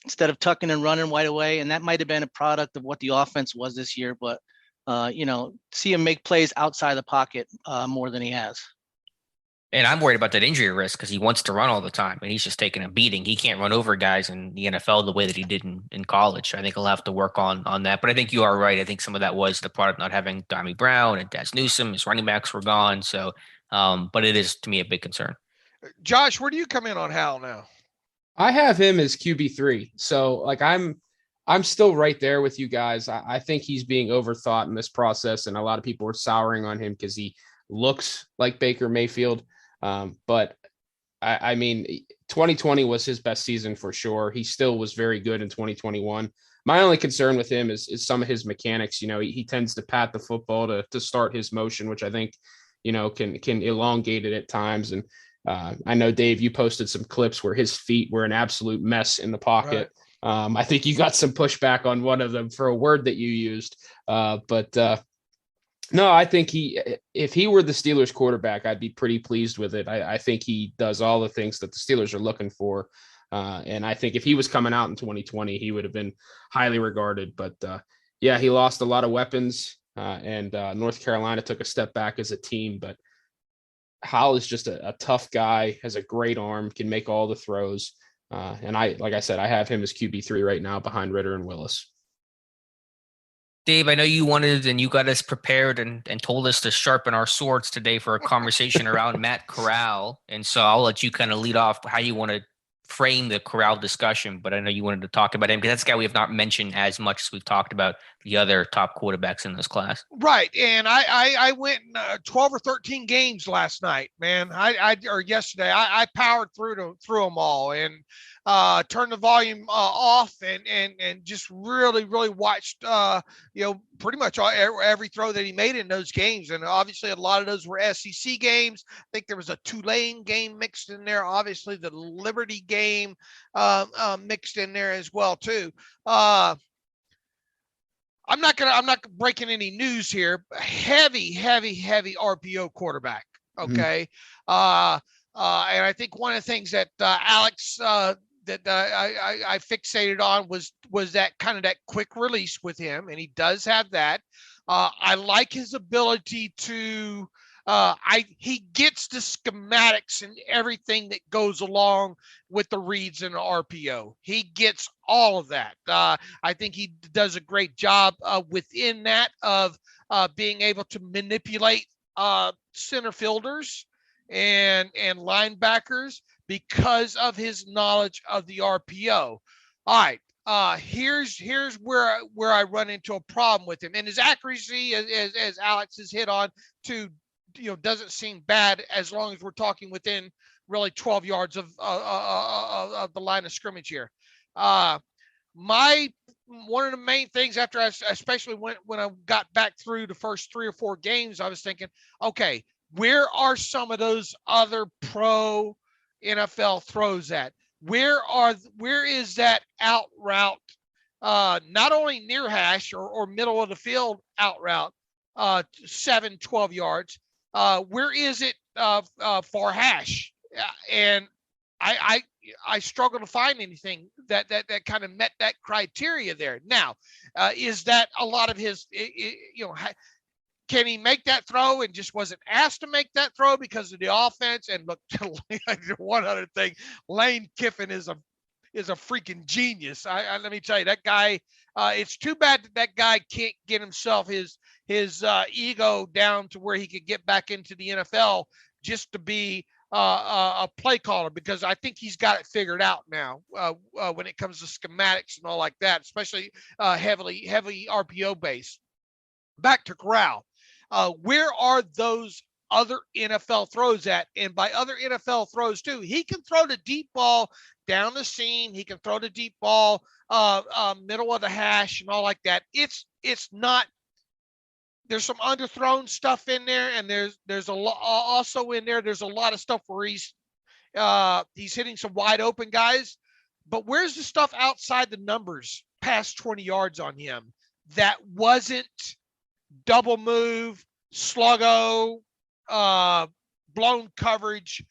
Instead of tucking and running right away. And that might have been a product of what the offense was this year, but, see him make plays outside the pocket more than he has. And I'm worried about that injury risk because he wants to run all the time and he's just taking a beating. He can't run over guys in the NFL the way that he did in college. I think he'll have to work on that. But I think you are right. I think some of that was the product not having Donnie Brown and Daz Newsome. His running backs were gone. So, but it is to me a big concern. Josh, where do you come in on Howell now? I have him as QB3. So I'm still right there with you guys. I think he's being overthought in this process. And a lot of people are souring on him because he looks like Baker Mayfield. But I mean, 2020 was his best season for sure. He still was very good in 2021. My only concern with him is some of his mechanics. He tends to pat the football to start his motion, which I think, can elongate it at times. And I know, Dave, you posted some clips where his feet were an absolute mess in the pocket. Right. I think you got some pushback on one of them for a word that you used. But no, I think if he were the Steelers quarterback, I'd be pretty pleased with it. I think he does all the things that the Steelers are looking for. And I think if he was coming out in 2020, he would have been highly regarded. But yeah, he lost a lot of weapons and North Carolina took a step back as a team. But Howell is just a tough guy, has a great arm, can make all the throws. And like I said, I have him as QB3 right now behind Ritter and Willis. Dave, I know you wanted and you got us prepared and told us to sharpen our swords today for a conversation around Matt Corral. And so I'll let you kind of lead off how you want to frame the Corral discussion, but I know you wanted to talk about him because that's a guy we have not mentioned as much as we've talked about the other top quarterbacks in this class. Right. And I went 12 or 13 games last night, man. Or yesterday. I powered through them all and turned the volume off and just really watched pretty much every throw that he made in those games. And obviously a lot of those were SEC games. I think there was a Tulane game mixed in there. Obviously the Liberty game mixed in there as well too. I'm not breaking any news here. Heavy RPO quarterback. Okay. And I think one of the things that Alex that I fixated on was that kind of that quick release with him, and he does have that. I like his ability to he gets the schematics and everything that goes along with the reads and the RPO. He gets all of that. I think he does a great job within that of being able to manipulate center filders and linebackers because of his knowledge of the RPO. All right. Here's where I run into a problem with him, and his accuracy, as Alex has hit on, to doesn't seem bad as long as we're talking within really 12 yards of the line of scrimmage here. One of the main things after especially when I got back through the first 3 or 4 games, I was thinking, okay, where are some of those other pro NFL throws at? Where is that out route? Not only near hash or middle of the field out route, 7, 12 yards. Where is it for hash? And I struggle to find anything that kind of met that criteria there. Now, is that a lot of his, can he make that throw and just wasn't asked to make that throw because of the offense? And look, one other thing, Lane Kiffin is a freaking genius. Let me tell you, that guy, it's too bad that guy can't get himself his ego down to where he could get back into the NFL just to be a play caller, because I think he's got it figured out now when it comes to schematics and all like that, especially heavy RPO base. Back to Corral. Where are those other NFL throws at? And by other NFL throws too, he can throw the deep ball down the seam. He can throw the deep ball middle of the hash and all like that. It's not. There's some underthrown stuff in there, and there's a lot also in there. There's a lot of stuff where he's hitting some wide open guys. But where's the stuff outside the numbers past 20 yards on him that wasn't double move, sluggo, blown coverage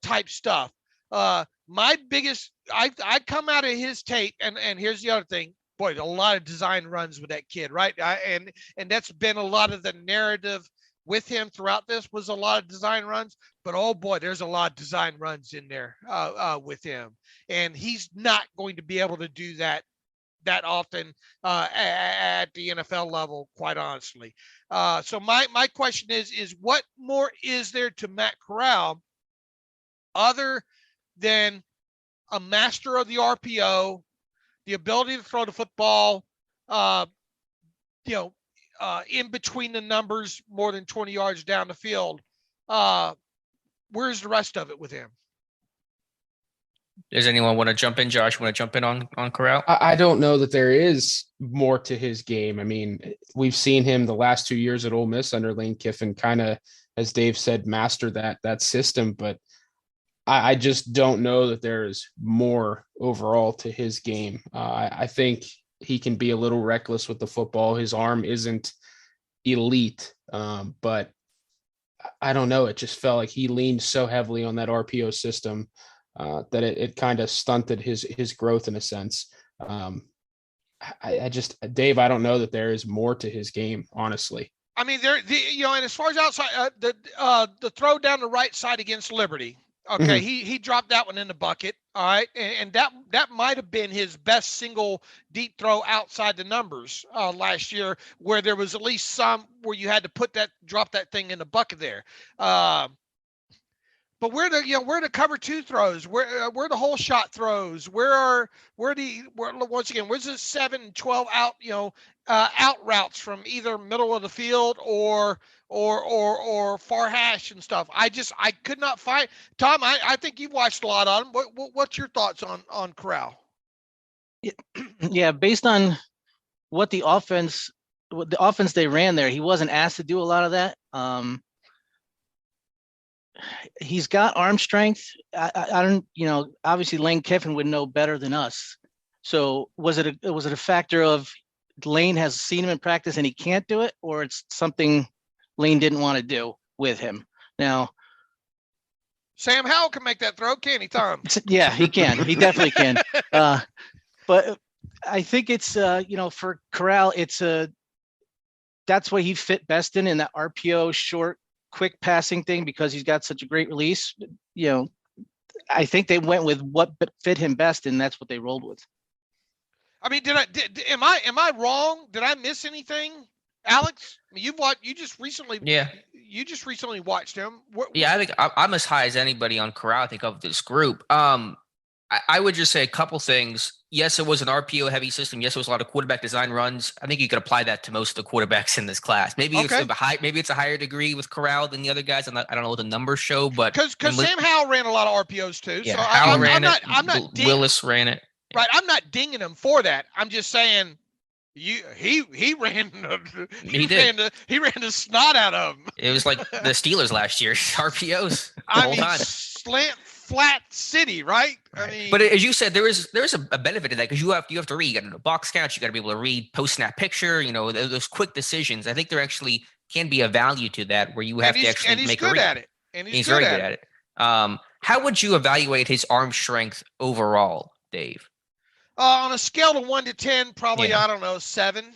type stuff? My biggest, I come out of his tape, and here's the other thing. Boy, a lot of design runs with that kid, right? And that's been a lot of the narrative with him throughout this, was a lot of design runs. But oh boy, there's a lot of design runs in there with him, and he's not going to be able to do that often at the NFL level, quite honestly. So my question is what more is there to Matt Corral other than a master of the RPO, the ability to throw the football, in between the numbers more than 20 yards down the field? Where's the rest of it with him? Does anyone want to jump in? Josh, want to jump in on Corral? I don't know that there is more to his game. I mean, we've seen him the last 2 years at Ole Miss under Lane Kiffin kind of, as Dave said, master that system. But I just don't know that there is more overall to his game. I think he can be a little reckless with the football. His arm isn't elite, but I don't know. It just felt like he leaned so heavily on that RPO system that it kind of stunted his growth in a sense. Dave, I don't know that there is more to his game, honestly. I mean, and as far as outside, the throw down the right side against Liberty, okay, he dropped that one in the bucket. All right, and that might have been his best single deep throw outside the numbers last year, where there was at least some where you had to drop that thing in the bucket there. But where the cover 2 throws, where the whole shot throws, where's the 7 and 12 out, out routes from either middle of the field or far hash and stuff. I could not find. Tom, I think you've watched a lot on him. What's your thoughts on Corral? Yeah, based on what the offense they ran there, he wasn't asked to do a lot of that. He's got arm strength. I don't, obviously Lane Kiffin would know better than us. So was it a factor of Lane has seen him in practice and he can't do it, or it's something Lane didn't want to do with him? Now, Sam Howell can make that throw, can't he, Tom? Yeah, he can. He definitely can. But I think it's for Corral, that's what he fit best in that RPO short, quick passing thing, because he's got such a great release. I think they went with what fit him best, and that's what they rolled with. I mean, am I wrong? Did I miss anything, Alex? I mean, you just recently watched him. I think I'm as high as anybody on Corral, I think, of this group. I would just say a couple things. Yes, it was an RPO heavy system. Yes, it was a lot of quarterback design runs. I think you could apply that to most of the quarterbacks in this class. Maybe it's a higher degree with Corral than the other guys. I don't know what the numbers show, but because Sam Howell ran a lot of RPOs too. Yeah, so I'm not Willis ran it. Right, I'm not dinging him for that. I'm just saying he ran the snot out of him. It was like the Steelers last year, RPOs the whole time. Slant flat city, right? I mean, but as you said, there's a benefit to that, because you have to read. You got to box counts. You got to be able to read post snap picture. Those quick decisions. I think there actually can be a value to that, where you have to actually make a read. And he's very good at it. How would you evaluate his arm strength overall, Dave? On a scale of 1 to 10, probably, I don't know, 7.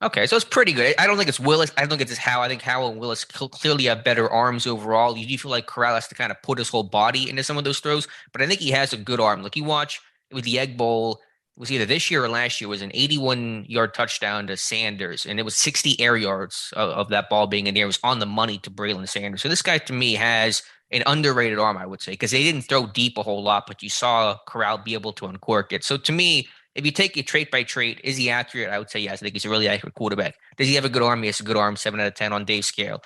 Okay, so it's pretty good. I don't think it's Willis. I don't think it's Howell. I think Howell and Willis clearly have better arms overall. You do feel like Corral has to kind of put his whole body into some of those throws, but I think he has a good arm. Like, you watch with the Egg Bowl, it was either this year or last year, it was an 81-yard touchdown to Sanders, and it was 60 air yards of that ball being in the air. It was on the money to Braylon Sanders. So this guy, to me, has an underrated arm, I would say, because they didn't throw deep a whole lot, but you saw Corral be able to uncork it. So to me, if you take it trait by trait, is he accurate? I would say yes. I think he's a really accurate quarterback. Does he have a good arm? He has a good arm, 7 out of 10 on Dave's scale.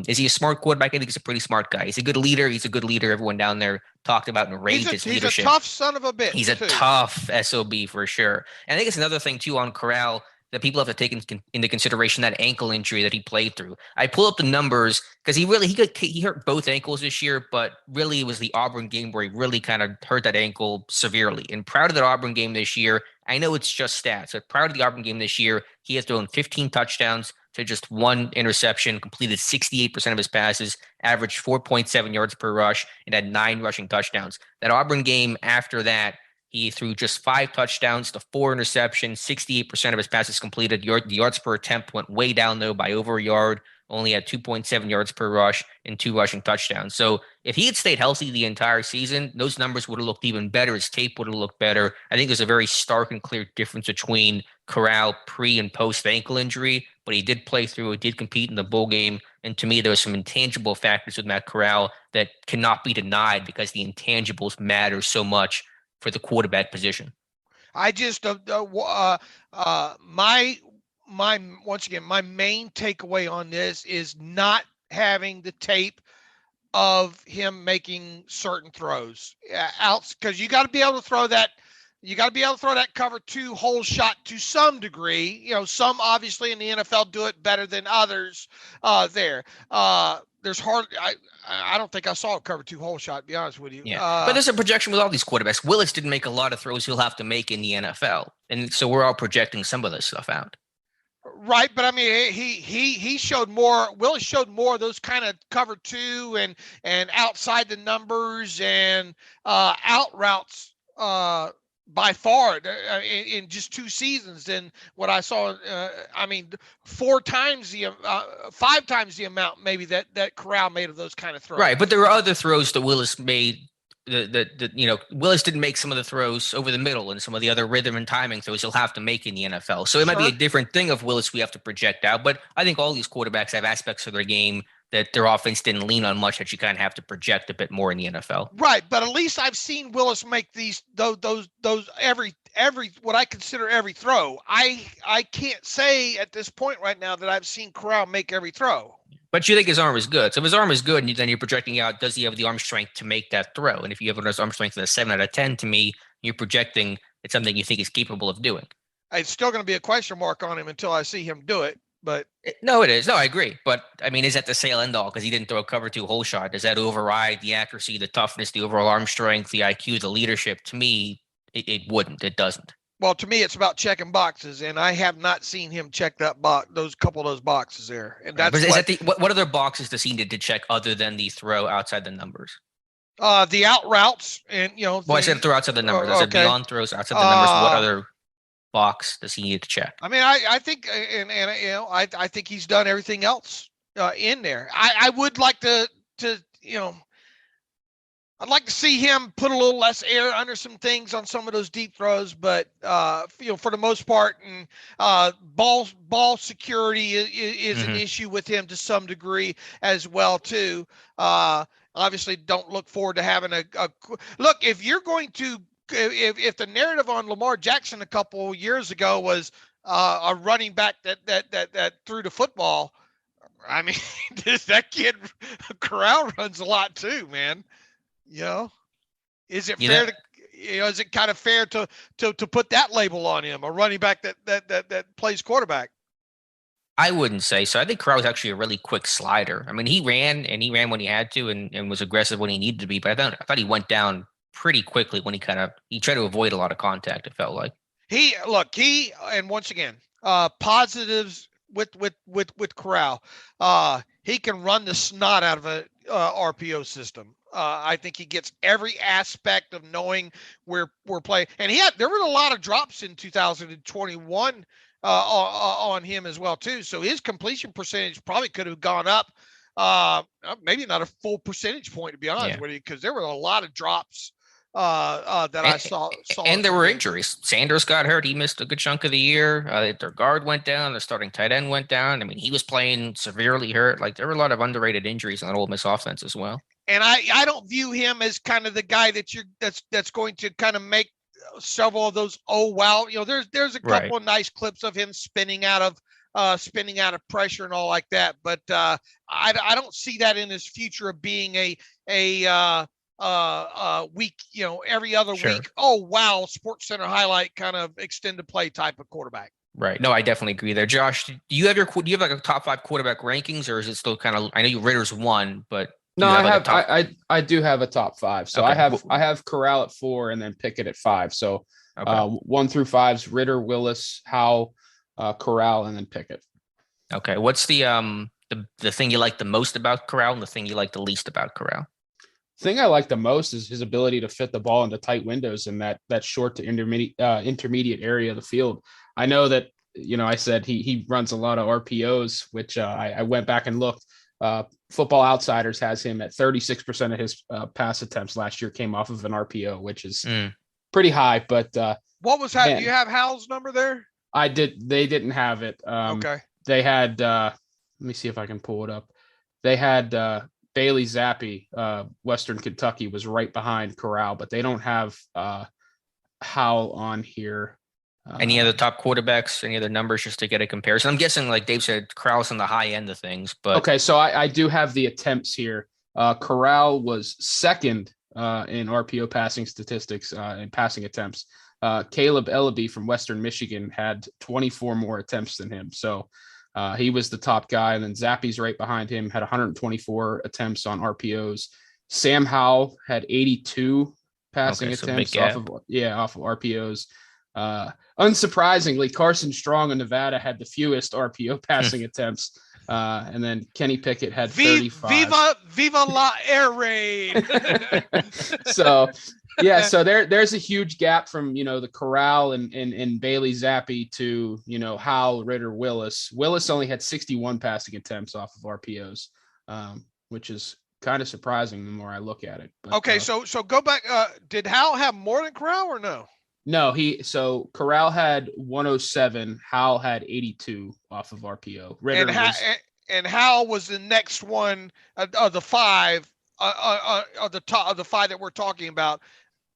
Is he a smart quarterback? I think he's a pretty smart guy. He's a good leader. Everyone down there talked about and raised his leadership. He's a tough son of a bitch. He's a tough SOB for sure. And I think it's another thing, too, on Corral that people have to take into consideration, that ankle injury that he played through. I pull up the numbers because he hurt both ankles this year, but really it was the Auburn game where he really kind of hurt that ankle severely. And prior to that Auburn game this year, I know it's just stats, but prior to the Auburn game this year, he has thrown 15 touchdowns to just 1 interception, completed 68% of his passes, averaged 4.7 yards per rush, and had 9 rushing touchdowns. That Auburn game after that, he threw just 5 touchdowns to 4 interceptions, 68% of his passes completed. The yards per attempt went way down, though, by over a yard, only had 2.7 yards per rush and 2 rushing touchdowns. So if he had stayed healthy the entire season, those numbers would have looked even better. His tape would have looked better. I think there's a very stark and clear difference between Corral pre and post ankle injury, but he did play through. He did compete in the bowl game. And to me, there were some intangible factors with Matt Corral that cannot be denied, because the intangibles matter so much for the quarterback position. I just my once again, my main takeaway on this is not having the tape of him making certain throws out, because you got to be able to throw that. You got to be able to throw that cover 2 hole shot to some degree. Some obviously in the NFL do it better than others. There's hardly, I don't think I saw a cover 2 hole shot, to be honest with you. Yeah. But there's a projection with all these quarterbacks. Willis didn't make a lot of throws he'll have to make in the NFL. And so we're all projecting some of this stuff out. Right. But I mean, he showed more, Willis showed more of those kind of cover 2 and outside the numbers and out routes by far in just 2 seasons than what I saw. 5 times the amount maybe that Corral made of those kind of throws. Right, but there were other throws that Willis made. Willis didn't make some of the throws over the middle and some of the other rhythm and timing throws he'll have to make in the NFL. So it might be a different thing of Willis we have to project out. But I think all these quarterbacks have aspects of their game that their offense didn't lean on much, that you kind of have to project a bit more in the NFL. Right, but at least I've seen Willis make those every what I consider every throw. I can't say at this point right now that I've seen Corral make every throw. But you think his arm is good. So if his arm is good, and then you're projecting out, does he have the arm strength to make that throw? And if you have an arm strength of a 7 out of 10, to me, you're projecting it's something you think he's capable of doing. It's still going to be a question mark on him until I see him do it. But no, it is. No, I agree. But I mean, is that the sale end all because he didn't throw a cover 2 hole shot? Does that override the accuracy, the toughness, the overall arm strength, the IQ, the leadership? To me, it wouldn't. It doesn't. Well, to me, it's about checking boxes, and I have not seen him check that box, those couple of those boxes there. And that's what other boxes does he need to check other than the throw outside the numbers? The out routes, and Well, I said throw outside the numbers. I said beyond throws outside the numbers. What other box does he need to check? I mean, I think, and I think he's done everything else in there. I would like to I'd like to see him put a little less air under some things on some of those deep throws, but for the most part, and ball security is an issue with him to some degree as well too. Obviously, don't look forward to having a look. If you're going to, if the narrative on Lamar Jackson a couple years ago was a running back that threw the football, I mean, that kid Corral runs a lot too, man. Is it fair to, is it kind of fair to put that label on him, a running back that plays quarterback? I wouldn't say so. I think Corral was actually a really quick slider. I mean, he ran when he had to and was aggressive when he needed to be, but I thought he went down pretty quickly when he tried to avoid a lot of contact, it felt like. And once again, positives with Corral. He can run the snot out of a RPO system. I think he gets every aspect of knowing where we're playing. And there were a lot of drops in 2021 on him as well too. So his completion percentage probably could have gone up, maybe not a full percentage point, to be honest with you, because there were a lot of drops that I saw. And there were injuries. Sanders got hurt. He missed a good chunk of the year. Their guard went down. Their starting tight end went down. I mean, he was playing severely hurt. Like, there were a lot of underrated injuries on that Ole Miss offense as well. And I don't view him as kind of the guy that's going to kind of make several of those. Oh, wow. There's a couple of nice clips of him spinning out of pressure and all like that. But I don't see that in his future of being a week, every other week. Oh, wow. Sports Center highlight kind of extended play type of quarterback. Right. No, I definitely agree there. Josh, do you have like a top 5 quarterback rankings, or is it still kind of, I know Ritter's 1, but no, I do have a top 5. So okay. I have Corral at 4 and then Pickett at 5. So 1 through 5's Ritter, Willis, Howell, Corral, and then Pickett. Okay. What's the thing you like the most about Corral and the thing you like the least about Corral? The thing I like the most is his ability to fit the ball into tight windows in that short to intermediate area of the field. I know that, I said he runs a lot of RPOs, which I went back and looked. Football Outsiders has him at 36% of his pass attempts last year came off of an RPO, which is pretty high. But what was that? Do you have Howell's number there? I did. They didn't have it. Okay. They had. Let me see if I can pull it up. They had Bailey Zappi, Western Kentucky, was right behind Corral, but they don't have Howell on here. Any other top quarterbacks, any other numbers just to get a comparison? I'm guessing, like Dave said, Corral's on the high end of things. But okay, so I do have the attempts here. Corral was second in RPO passing statistics and passing attempts. Caleb Ellaby from Western Michigan had 24 more attempts than him. So he was the top guy. And then Zappi's right behind him, had 124 attempts on RPOs. Sam Howell had 82 passing attempts off of RPOs. Unsurprisingly, Carson Strong in Nevada had the fewest RPO passing attempts. And then Kenny Pickett had 35. Viva la air raid. So there's a huge gap from, the Corral and Bailey Zappi to, Howell, Ritter, Willis. Willis only had 61 passing attempts off of RPOs, which is kind of surprising the more I look at it. But, okay. So go back. Did Howell have more than Corral or no? No, Corral had 107. Howell had 82 off of RPO. Ritter and Howell was the next one of the five of the top of the five that we're talking about.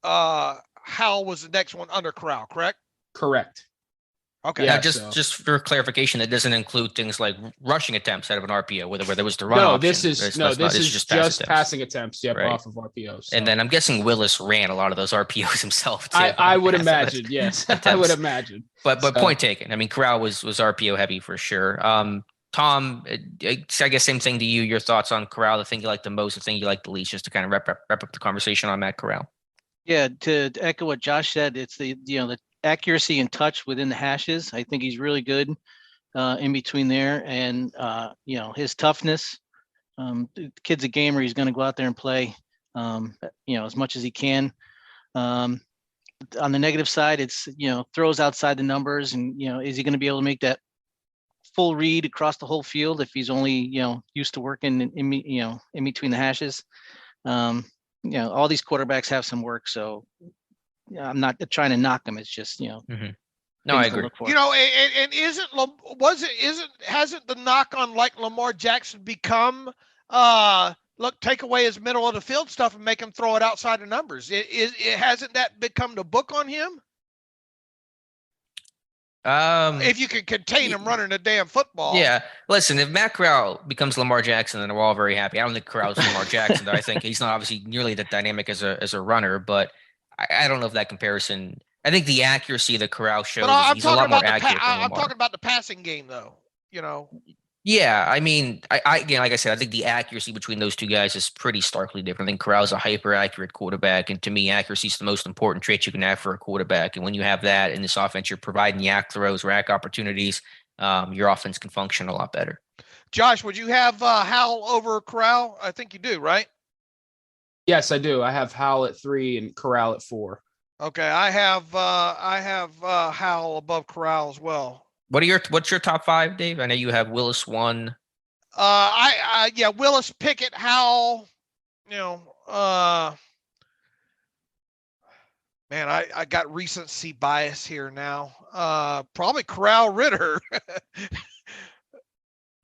Howell was the next one under Corral, correct? Correct. Okay. Yeah, just for clarification, that doesn't include things like rushing attempts out of an RPO, where there was the run No, option. this is just passing attempts. Yep, right. off of RPOs. So. And then I'm guessing Willis ran a lot of those RPOs himself too. I would imagine, yes, I would imagine. But point taken. I mean, Corral was RPO heavy for sure. Tom, I guess same thing to you. Your thoughts on Corral? The thing you like the most, the thing you like the least, just to kind of wrap up the conversation on Matt Corral. Yeah, to echo what Josh said, it's the accuracy and touch within the hashes. I think he's really good in between there, and his toughness. The kid's a gamer. He's going to go out there and play, as much as he can. On the negative side, it's throws outside the numbers, and is he going to be able to make that full read across the whole field if he's only used to working in between the hashes? All these quarterbacks have some work, so I'm not trying to knock them. It's just Mm-hmm. No, I agree. And hasn't the knock on like Lamar Jackson become take away his middle of the field stuff and make him throw it outside the numbers? Hasn't that become the book on him? If you can contain him running a damn football. Yeah. Listen, if Matt Corral becomes Lamar Jackson, then we're all very happy. I don't think Corral's Lamar Jackson, though. I think he's not obviously nearly that dynamic as a runner, but I don't know if that comparison. I think the accuracy that Corral shows, he's a lot more accurate than Lamar. I'm talking about the passing game, though. Yeah, I mean, again, like I said, I think the accuracy between those two guys is pretty starkly different. I think Corral's a hyper-accurate quarterback, and to me, accuracy is the most important trait you can have for a quarterback. And when you have that in this offense, you're providing yak throws, rack opportunities, your offense can function a lot better. Josh, would you have Howell over Corral? I think you do, right? Yes, I do. I have Howell at 3 and Corral at 4. Okay, I have Howell above Corral as well. What's your top 5, Dave? I know you have Willis 1. Willis, Pickett, Howell. Man, I got recency bias here now. Probably Corral, Ritter.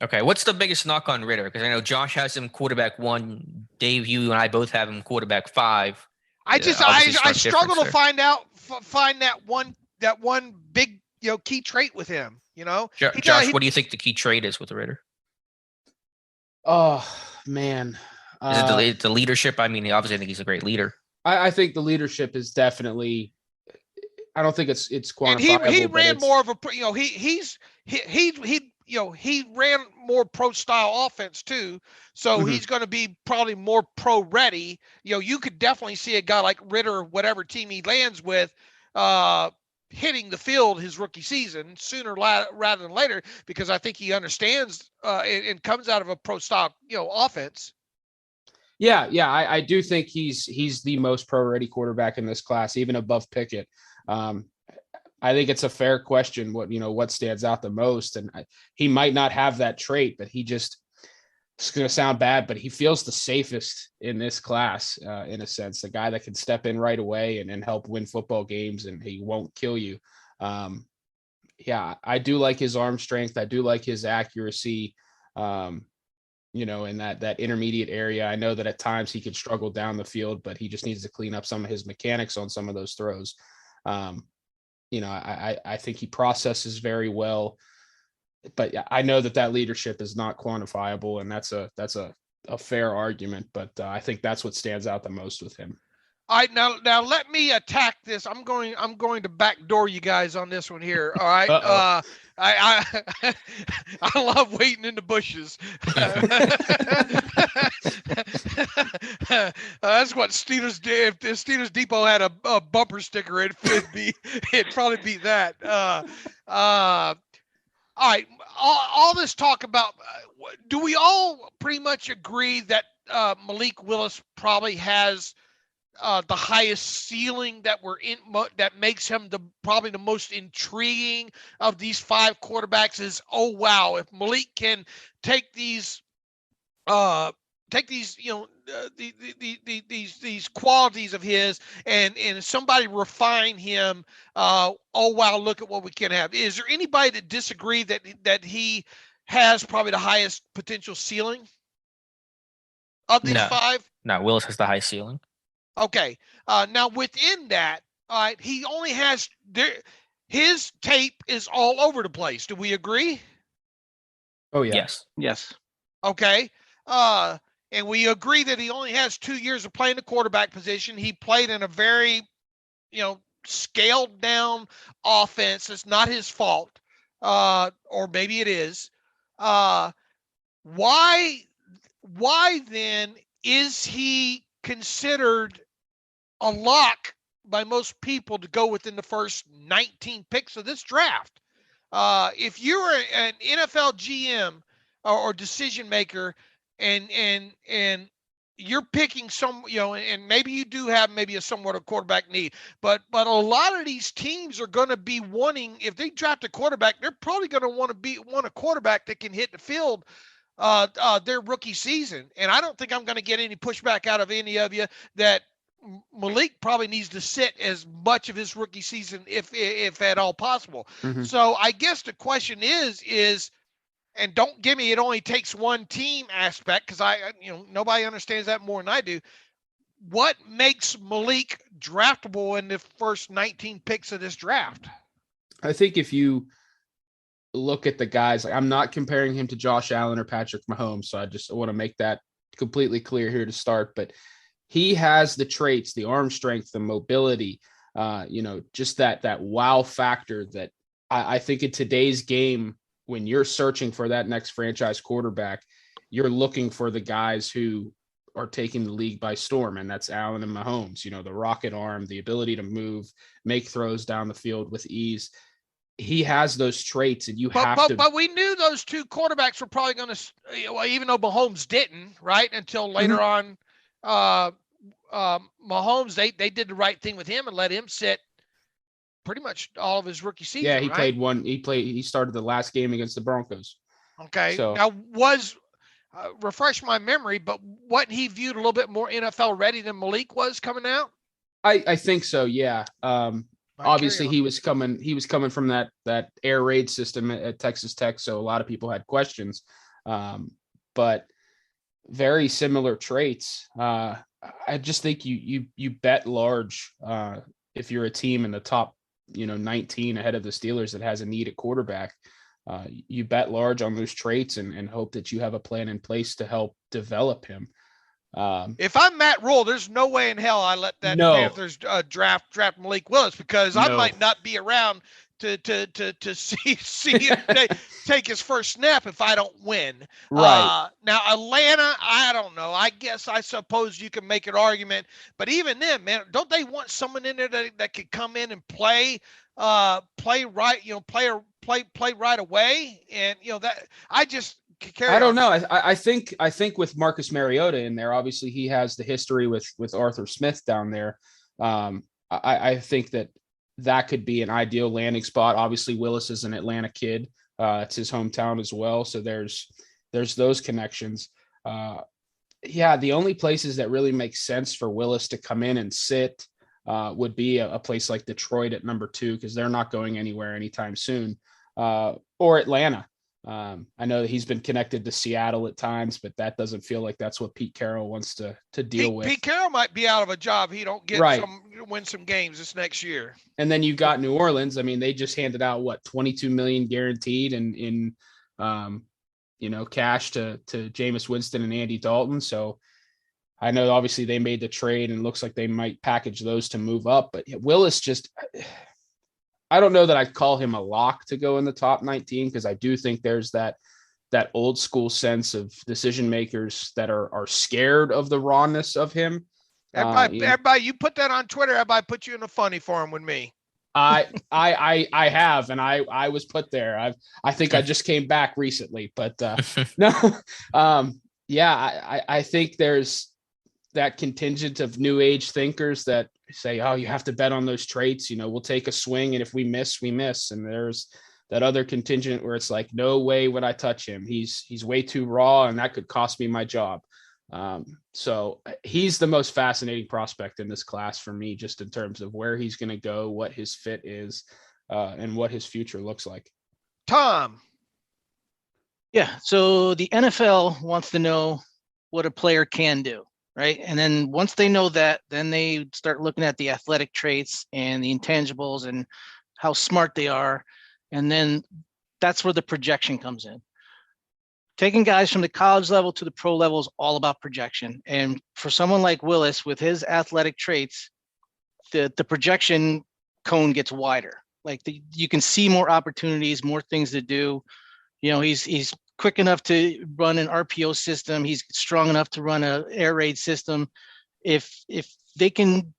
Okay, what's the biggest knock on Ritter? Because I know Josh has him quarterback 1. Dave, you and I both have him quarterback 5. I struggle to find that one big key trait with him. Josh, what do you think the key trait is with Ritter? Oh man, is it the leadership? I mean, obviously, I think he's a great leader. I think the leadership is definitely. I don't think it's quantifiable. And he ran more of a he ran more pro style offense too, so he's going to be probably more pro ready. You could definitely see a guy like Ritter, whatever team he lands with, hitting the field his rookie season sooner rather than later, because I think he understands and comes out of a pro style offense. Yeah, I do think he's the most pro ready quarterback in this class, even above Pickett. I think it's a fair question what stands out the most, and he might not have that trait, but it's going to sound bad, but he feels the safest in this class, in a sense, the guy that can step in right away and help win football games, and he won't kill you. I do like his arm strength. I do like his accuracy, in that intermediate area. I know that at times he could struggle down the field, but he just needs to clean up some of his mechanics on some of those throws. I think he processes very well, but I know that leadership is not quantifiable, and that's a fair argument, but I think that's what stands out the most with him. All right, now let me attack this. I'm going to backdoor you guys on this one here. All right. I love waiting in the bushes. That's what Steelers did. If the Steelers Depot had a bumper sticker, it'd probably be that. All right. All this talk about, do we all pretty much agree that Malik Willis probably has the highest ceiling that makes him probably the most intriguing of these 5 quarterbacks? Is, oh wow, if Malik can take these these qualities of his and somebody refine him, oh wow, look at what we can have. Is there anybody that disagree that he has probably the highest potential ceiling of these No. five? No, Willis has the high ceiling. Okay. Now within that, all right, he only has his tape is all over the place. Do we agree? Oh yeah. Yes. Yes. Okay. And we agree that he only has 2 years of playing the quarterback position. He played in a very, scaled down offense. It's not his fault. Or maybe it is. Why then is he considered a lock by most people to go within the first 19 picks of this draft? If you're an NFL GM or decision maker and you're picking some, and maybe you do have maybe a somewhat of quarterback need, but a lot of these teams are going to be wanting, if they draft a quarterback, they're probably going to want a quarterback that can hit the field their rookie season. And I don't think I'm going to get any pushback out of any of you that Malik probably needs to sit as much of his rookie season if at all possible. Mm-hmm. So I guess the question is, and don't give me it only takes one team aspect, because nobody understands that more than I do. What makes Malik draftable in the first 19 picks of this draft? I think if you look at the guys, I'm not comparing him to Josh Allen or Patrick Mahomes, so I just want to make that completely clear here to start. But he has the traits, the arm strength, the mobility, just that wow factor that I think in today's game, when you're searching for that next franchise quarterback, you're looking for the guys who are taking the league by storm. And that's Allen and Mahomes, the rocket arm, the ability to move, make throws down the field with ease. He has those traits, and but we knew those two quarterbacks were probably going to, even though Mahomes didn't, right? Until later on, Mahomes, they did the right thing with him and let him sit pretty much all of his rookie season. Yeah, he right? He started the last game against the Broncos. Okay. So now refresh my memory, but wasn't he viewed a little bit more NFL ready than Malik was coming out? I think so. Yeah. Obviously he was coming from that air raid system at Texas Tech. So a lot of people had questions, but very similar traits. I just think you bet large if you're a team in the top 19 ahead of the Steelers that has a need at quarterback. You bet large on those traits and hope that you have a plan in place to help develop him. If I'm Matt Rule, there's no way in hell I let that Panthers draft Malik Willis, because I might not be around to see him take his first snap if I don't win. Right. Now Atlanta, I don't know. I suppose you can make an argument, but even then, man, don't they want someone in there that could come in and play right, play right away? And that I just I don't know. I think with Marcus Mariota in there, obviously he has the history with Arthur Smith down there. I think that could be an ideal landing spot. Obviously, Willis is an Atlanta kid. It's his hometown as well. So there's those connections. The only places that really make sense for Willis to come in and sit would be a place like Detroit at number 2, because they're not going anywhere anytime soon, or Atlanta. I know that he's been connected to Seattle at times, but that doesn't feel like that's what Pete Carroll wants to deal with. Pete Carroll might be out of a job. He don't get win some games this next year. And then you've got New Orleans. I mean, they just handed out $22 million guaranteed in cash to Jameis Winston and Andy Dalton. So I know obviously they made the trade and it looks like they might package those to move up, but Willis I don't know that I'd call him a lock to go in the top 19, because I do think there's that old school sense of decision makers that are scared of the rawness of him. Everybody, you put that on Twitter. Everybody put you in a funny forum with me. I have, and I was put there. I think I just came back recently, but no, I think there's that contingent of new age thinkers that say, oh, you have to bet on those traits. We'll take a swing, and if we miss, we miss. And there's that other contingent where it's like, no way would I touch him. He's way too raw, and that could cost me my job. So he's the most fascinating prospect in this class for me, just in terms of where he's going to go, what his fit is, and what his future looks like. Tom, Yeah. So the NFL wants to know what a player can do, right? And then once they know that, then they start looking at the athletic traits and the intangibles and how smart they are. And then that's where the projection comes in. Taking guys from the college level to the pro level is all about projection. And for someone like Willis with his athletic traits, the projection cone gets wider. Like you can see more opportunities, more things to do. You know, he's quick enough to run an RPO system. He's strong enough to run an air raid system. If they can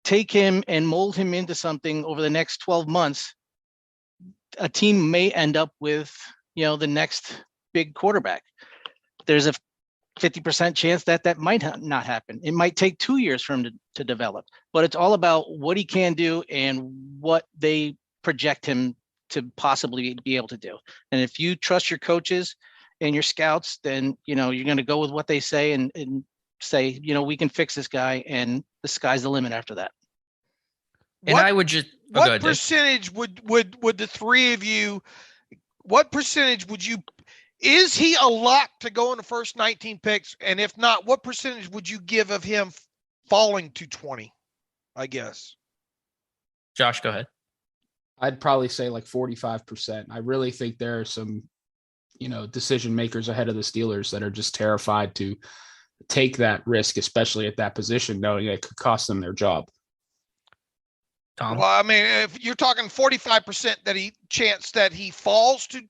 take him and mold him into something over the next 12 months, a team may end up with, the next big quarterback. There's a 50% chance that might not happen. It might take 2 years for him to develop, but it's all about what he can do and what they project him to possibly be able to do. And if you trust your coaches and your scouts, then, you're going to go with what they say and say, we can fix this guy, and the sky's the limit after that. And I would just, what percentage would the three of you, what percentage would you, is he a lock to go in the first 19 picks? And if not, what percentage would you give of him falling to 20, I guess? Josh, go ahead. I'd probably say like 45%. I really think there are some, decision makers ahead of the Steelers that are just terrified to take that risk, especially at that position, knowing it could cost them their job. Tom? Well, I mean, if you're talking 45% chance that he falls to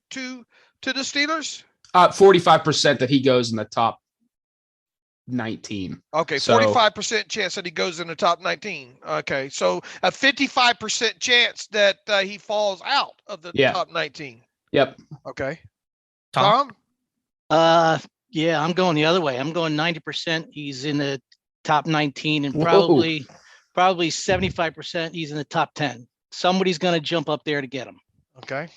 the Steelers? 45% that he goes in the top 19. Okay, so, 45% chance that he goes in the top 19. Okay, so a 55% chance that he falls out of the top 19. Yep. Okay. Tom? Yeah, I'm going the other way. I'm going 90%. He's in the top 19, and Whoa. probably 75% he's in the top 10. Somebody's going to jump up there to get him. Okay.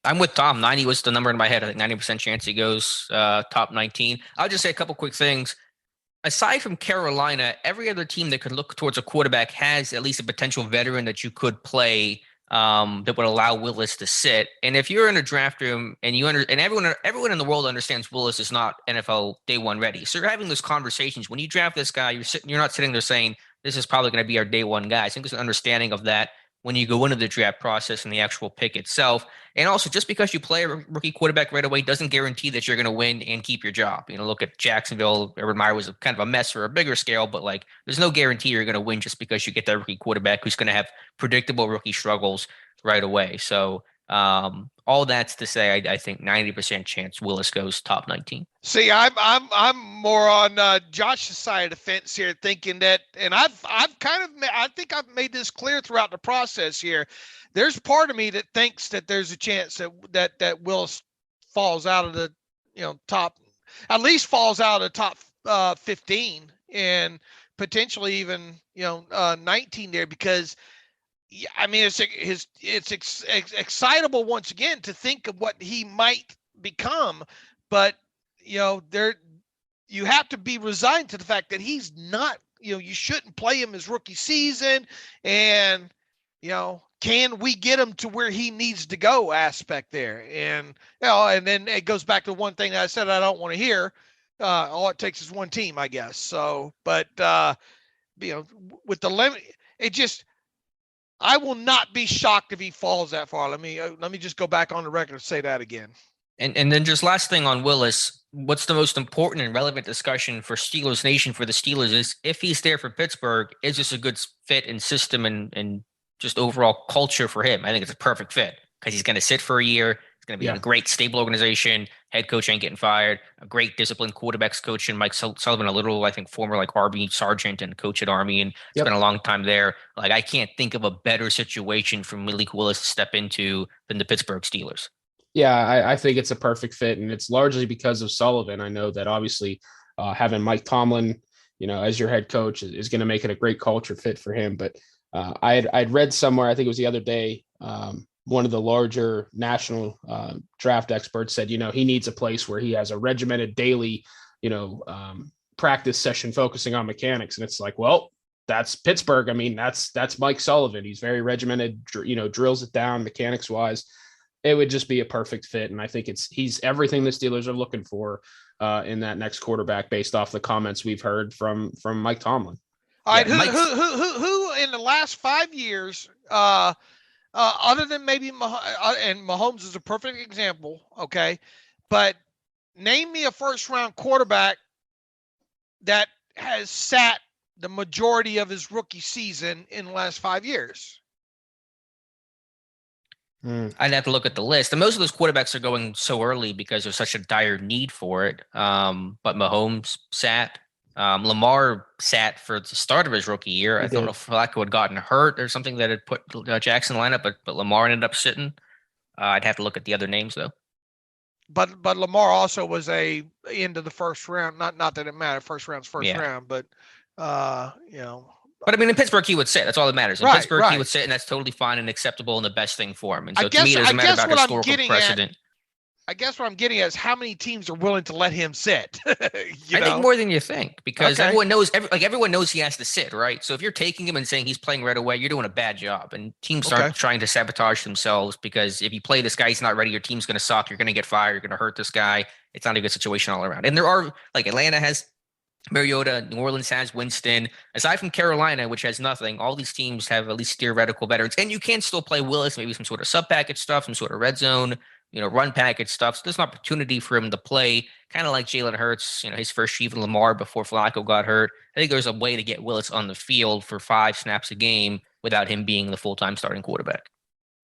I'm with Tom. 90 was the number in my head. I think 90% chance he goes top 19. I'll just say a couple quick things. Aside from Carolina, every other team that could look towards a quarterback has at least a potential veteran that you could play that would allow Willis to sit. And if you're in a draft room and everyone in the world understands Willis is not NFL day one ready. So you're having those conversations. When you draft this guy, you're not sitting there saying, this is probably going to be our day one guy. I think there's an understanding of that when you go into the draft process and the actual pick itself. And also, just because you play a rookie quarterback right away doesn't guarantee that you're going to win and keep your job. Look at Jacksonville. Urban Meyer was kind of a mess for a bigger scale, but there's no guarantee you're going to win just because you get that rookie quarterback who's going to have predictable rookie struggles right away. So all that's to say, I think 90% chance Willis goes top 19. See, I'm more on Josh's side of the fence here, thinking that, and I think I've made this clear throughout the process here. There's part of me that thinks that there's a chance that Willis falls out of the top, at least falls out of the top 15, and potentially even 19 there, because I mean it's excitable once again to think of what he might become, but you have to be resigned to the fact that he's not, you shouldn't play him his rookie season, and can we get him to where he needs to go aspect there. And and then it goes back to one thing that I said I don't want to hear. All it takes is one team, I guess. So, but with the limit, I will not be shocked if he falls that far. Let me just go back on the record and say that again. And then just last thing on Willis, what's the most important and relevant discussion for Steelers Nation, for the Steelers, is if he's there for Pittsburgh, is this a good fit in system and just overall culture for him? I think it's a perfect fit because he's going to sit for a year. It's going to be in a great, stable organization. Head coach ain't getting fired. A great disciplined quarterbacks coach, and Mike Sullivan, a little, I think, former Army sergeant and coach at Army, and spent a long time there. I can't think of a better situation for Malik Willis to step into than the Pittsburgh Steelers. Yeah, I think it's a perfect fit, and it's largely because of Sullivan. I know that obviously having Mike Tomlin, as your head coach is going to make it a great culture fit for him. But I'd read somewhere, I think it was the other day, one of the larger national draft experts said, he needs a place where he has a regimented daily, practice session focusing on mechanics. And it's well, that's Pittsburgh. I mean, that's Mike Sullivan. He's very regimented, drills it down mechanics wise. it would just be a perfect fit. And I think he's everything the Steelers are looking for in that next quarterback based off the comments we've heard from Mike Tomlin. All right. Who in the last 5 years, other than maybe and Mahomes is a perfect example. Okay. But name me a first round quarterback that has sat the majority of his rookie season in the last 5 years. I'd have to look at the list. And most of those quarterbacks are going so early because there's such a dire need for it. But Mahomes sat. Lamar sat for the start of his rookie year. I don't know if Flacco had gotten hurt or something that had put Jackson in the lineup, but Lamar ended up sitting. I'd have to look at the other names though. But Lamar also was a into the first round. Not that it mattered. First round's first round, but you know. But I mean, in Pittsburgh, he would sit. That's all that matters. In Pittsburgh, he would sit, and that's totally fine and acceptable and the best thing for him. And so to me, it doesn't matter about historical precedent. I guess what I'm getting at is how many teams are willing to let him sit. I think more than you think, because everyone knows he has to sit, right? So if you're taking him and saying he's playing right away, you're doing a bad job. And teams start trying to sabotage themselves because if you play this guy, he's not ready, your team's going to suck. You're going to get fired. You're going to hurt this guy. It's not a good situation all around. And there are, like, Atlanta has Mariota, New Orleans has Winston. Aside from Carolina, which has nothing, all these teams have at least theoretical veterans. And you can still play Willis, maybe some sort of sub-package stuff, some sort of red zone, run package stuff. So there's an opportunity for him to play kind of like Jalen Hurts, his first year with Lamar before Flacco got hurt. I think there's a way to get Willis on the field for 5 snaps a game without him being the full-time starting quarterback.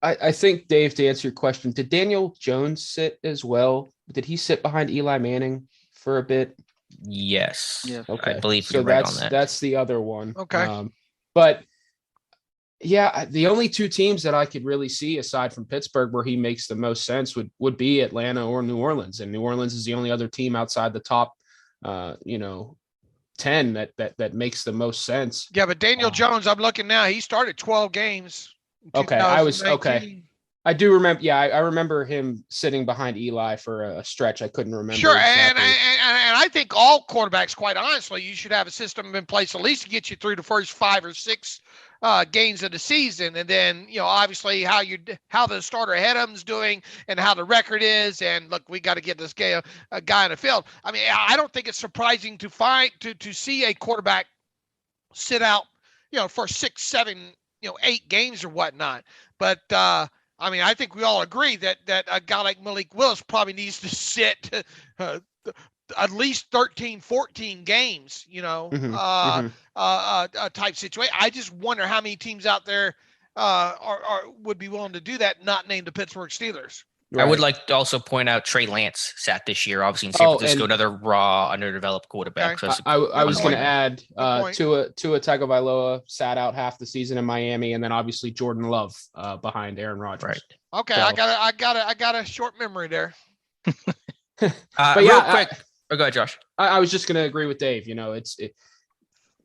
I think, Dave, to answer your question, did Daniel Jones sit as well? Did he sit behind Eli Manning for a bit? Yes. Yeah. Okay. I believe you're right on that. That's the other one. Okay. But yeah, the only 2 teams that I could really see aside from Pittsburgh where he makes the most sense would be Atlanta or New Orleans. And New Orleans is the only other team outside the top, 10 that makes the most sense. Yeah, but Daniel Jones, I'm looking now, he started 12 games. Okay. I do remember. Yeah, I remember him sitting behind Eli for a stretch. I couldn't remember. Sure, exactly. and I think all quarterbacks, quite honestly, you should have a system in place at least to get you through the first 5 or 6 games of the season, and then obviously how the starter ahead of them's doing and how the record is. And look, we got to get this guy in the field. I mean, I don't think it's surprising to see a quarterback sit out, for 6, 7, 8 games or whatnot. But I mean, I think we all agree that a guy like Malik Willis probably needs to sit at least 13, 14 games, type situation. I just wonder how many teams out there would be willing to do that, not named the Pittsburgh Steelers. Right. I would like to also point out Trey Lance sat this year, obviously in San Francisco, another raw, underdeveloped quarterback. Okay. So I was going to add Tua Tagovailoa sat out half the season in Miami, and then obviously Jordan Love behind Aaron Rodgers. Right. Okay, So, I got a short memory there. But real quick. Go ahead, Josh. I was just going to agree with Dave.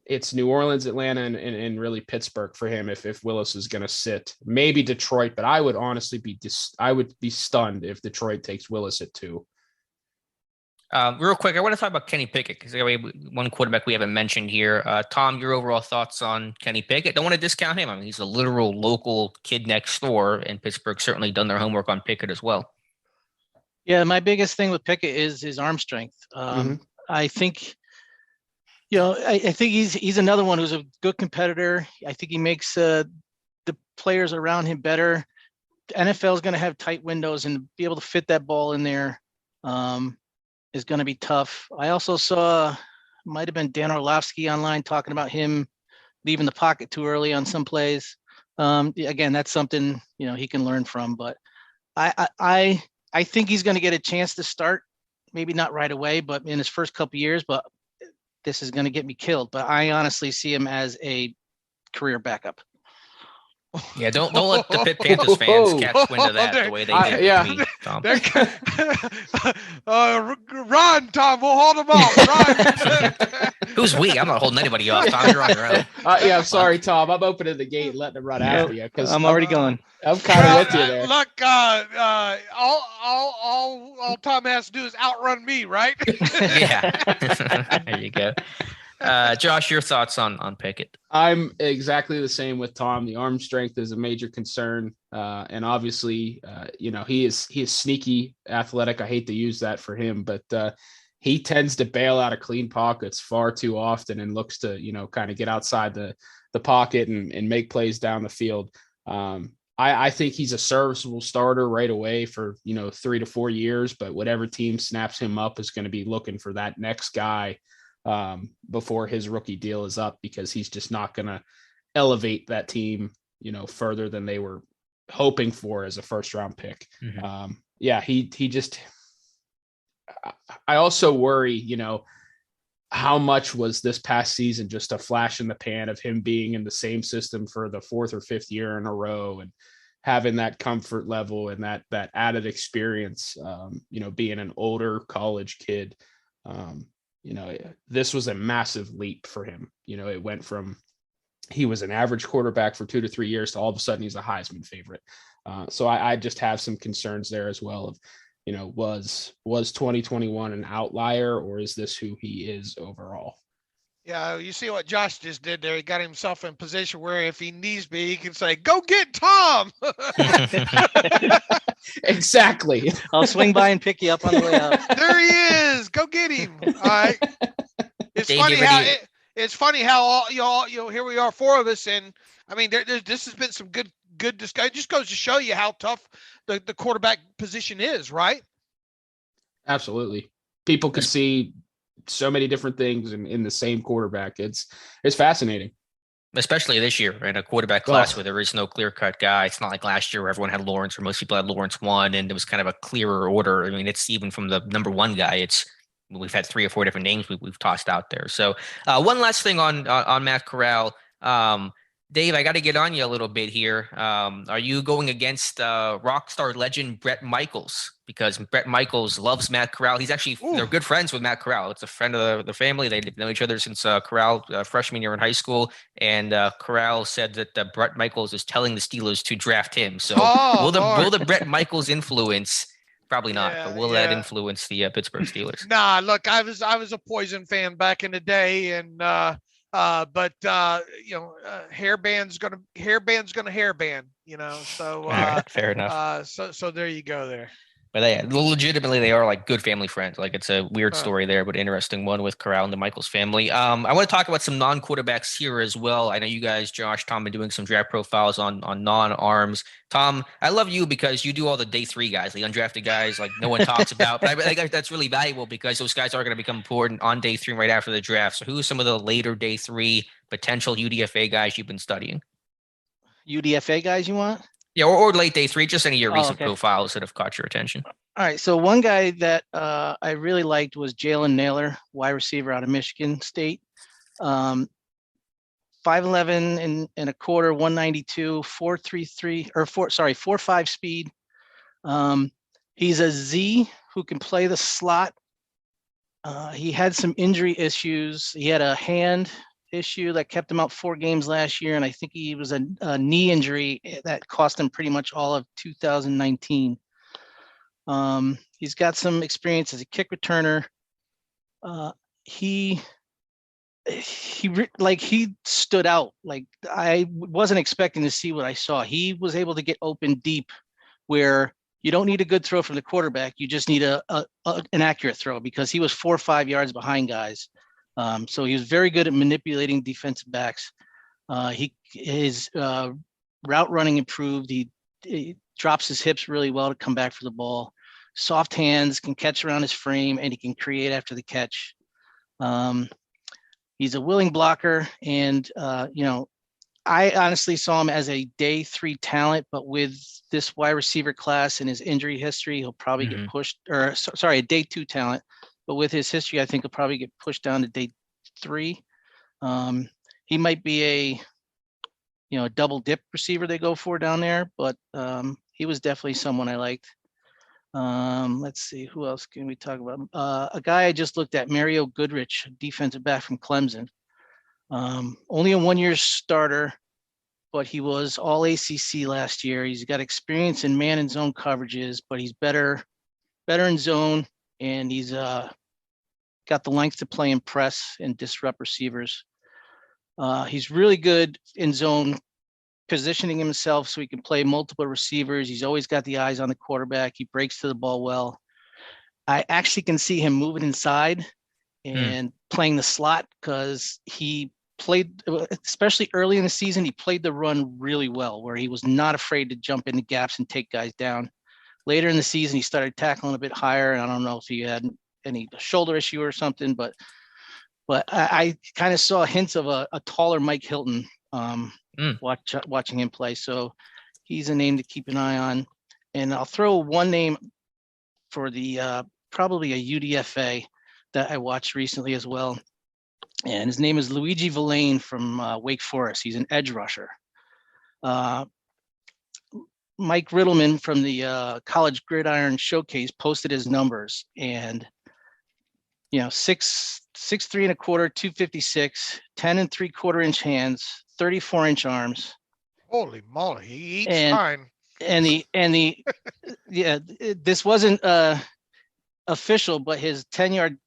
It's New Orleans, Atlanta, and really Pittsburgh for him if Willis is going to sit. Maybe Detroit, but I would honestly be stunned if Detroit takes Willis at 2. Real quick, I want to talk about Kenny Pickett because one quarterback we haven't mentioned here. Tom, your overall thoughts on Kenny Pickett? Don't want to discount him. I mean, he's a literal local kid next door, and Pittsburgh certainly done their homework on Pickett as well. Yeah, my biggest thing with Pickett is his arm strength. I think, I think he's another one who's a good competitor. I think he makes the players around him better. The NFL is going to have tight windows, and be able to fit that ball in there is going to be tough. I also saw, might have been Dan Orlovsky online talking about him leaving the pocket too early on some plays. Again, that's something, he can learn from, but I think he's going to get a chance to start, maybe not right away, but in his first couple of years, but this is going to get me killed. But I honestly see him as a career backup. Yeah, don't let the Pitt Panthers fans catch wind of that the way they did with me, Tom. Run, Tom. We'll hold them off. Run. Who's we? I'm not holding anybody off, Tom. You're on your own. Yeah, I'm sorry, Tom. I'm opening the gate and letting them run after you because I'm already going. I'm kind of with you there. Look, all Tom has to do is outrun me, right? Yeah. There you go. Josh, your thoughts on Pickett? I'm exactly the same with Tom. The arm strength is a major concern, and obviously, he is sneaky athletic. I hate to use that for him, but he tends to bail out of clean pockets far too often and looks to kind of get outside the pocket and make plays down the field. I think he's a serviceable starter right away for 3 to 4 years, but whatever team snaps him up is going to be looking for that next guy before his rookie deal is up, because he's just not going to elevate that team, further than they were hoping for as a first round pick. Mm-hmm. He just, I also worry, how much was this past season just a flash in the pan of him being in the same system for the 4th or 5th year in a row and having that comfort level and that added experience, being an older college kid. This was a massive leap for him. It went from he was an average quarterback for 2 to 3 years to all of a sudden he's a Heisman favorite. So I just have some concerns there as well of, was 2021 an outlier, or is this who he is overall? Yeah, you see what Josh just did there. He got himself in position where if he needs be, he can say, "Go get Tom." Exactly. I'll swing by and pick you up on the way out. There he is. Go get him. All right. It's funny how all y'all here we are, 4 of us, and I mean this has been some good discussion. It just goes to show you how tough the quarterback position is, right? Absolutely. People can see so many different things in the same quarterback. It's fascinating. Especially this year in a quarterback class where there is no clear-cut guy. It's not like last year where everyone had Lawrence, or most people had Lawrence 1, and it was kind of a clearer order. I mean, it's even from the number 1 guy, we've had 3 or 4 different names we've tossed out there. So one last thing on Matt Corral. Dave, I got to get on you a little bit here. Are you going against rock star legend Bret Michaels? Because Bret Michaels loves Matt Corral. He's actually, they're good friends with Matt Corral. It's a friend of the family. They know each other since Corral freshman year in high school. And Corral said that Bret Michaels is telling the Steelers to draft him. So will the Bret Michaels influence? Probably not, but will that influence the Pittsburgh Steelers? Nah, look, I was a Poison fan back in the day, and but hairband's gonna hairband, so right, fair enough. So there you go there. But legitimately, they are like good family friends. Like, it's a weird story there, but interesting one with Corral and the Michaels family. I want to talk about some non-quarterbacks here as well. I know you guys, Josh, Tom, been doing some draft profiles on non-arms. Tom, I love you because you do all the day 3 guys, the undrafted guys, like no one talks about. But I think that's really valuable because those guys are going to become important on day 3 right after the draft. So who are some of the later day 3 potential UDFA guys you've been studying? UDFA guys you want? Yeah, or late day 3, just any of your recent profiles that have caught your attention. All right, so one guy that I really liked was Jaylen Naylor, wide receiver out of Michigan State. 5'11" and a quarter, 192, 4.5 speed. He's a Z who can play the slot. He had some injury issues. He had a hand issue that kept him out 4 games last year, and I think he was a knee injury that cost him pretty much all of 2019. He's got some experience as a kick returner. He stood out. Like, I wasn't expecting to see what I saw. He was able to get open deep where you don't need a good throw from the quarterback. You just need an accurate throw, because he was 4 or 5 yards behind guys. So he was very good at manipulating defensive backs. His route running improved. He drops his hips really well to come back for the ball. Soft hands, can catch around his frame, and he can create after the catch. He's a willing blocker, and I honestly saw him as a day 3 talent, but with this wide receiver class and his injury history, he'll probably get pushed. A day 2 talent. But with his history, I think he'll probably get pushed down to day 3. He might be a double dip receiver they go for down there, but he was definitely someone I liked. Let's see, who else can we talk about? A guy I just looked at, Mario Goodrich, defensive back from Clemson. Only a 1-year starter, but he was all ACC last year. He's got experience in man and zone coverages, but he's better in zone. And he's got the length to play in press and disrupt receivers. He's really good in zone, positioning himself so he can play multiple receivers. He's always got the eyes on the quarterback. He breaks to the ball well. I actually can see him moving inside and playing the slot because he played, especially early in the season, he played the run really well, where he was not afraid to jump into gaps and take guys down. Later in the season, he started tackling a bit higher, and I don't know if he had any shoulder issue or something, but I kind of saw hints of a taller Mike Hilton watching him play. So he's a name to keep an eye on. And I'll throw one name for the probably a UDFA that I watched recently as well. And his name is Luigi Villain from Wake Forest. He's an edge rusher. Mike Riddleman from the College Gridiron Showcase posted his numbers, and 6'3" and a quarter, 256, 10 3/4 inch hands, 34-inch arms. Holy moly, he eats fine. This wasn't official, but his 10-yard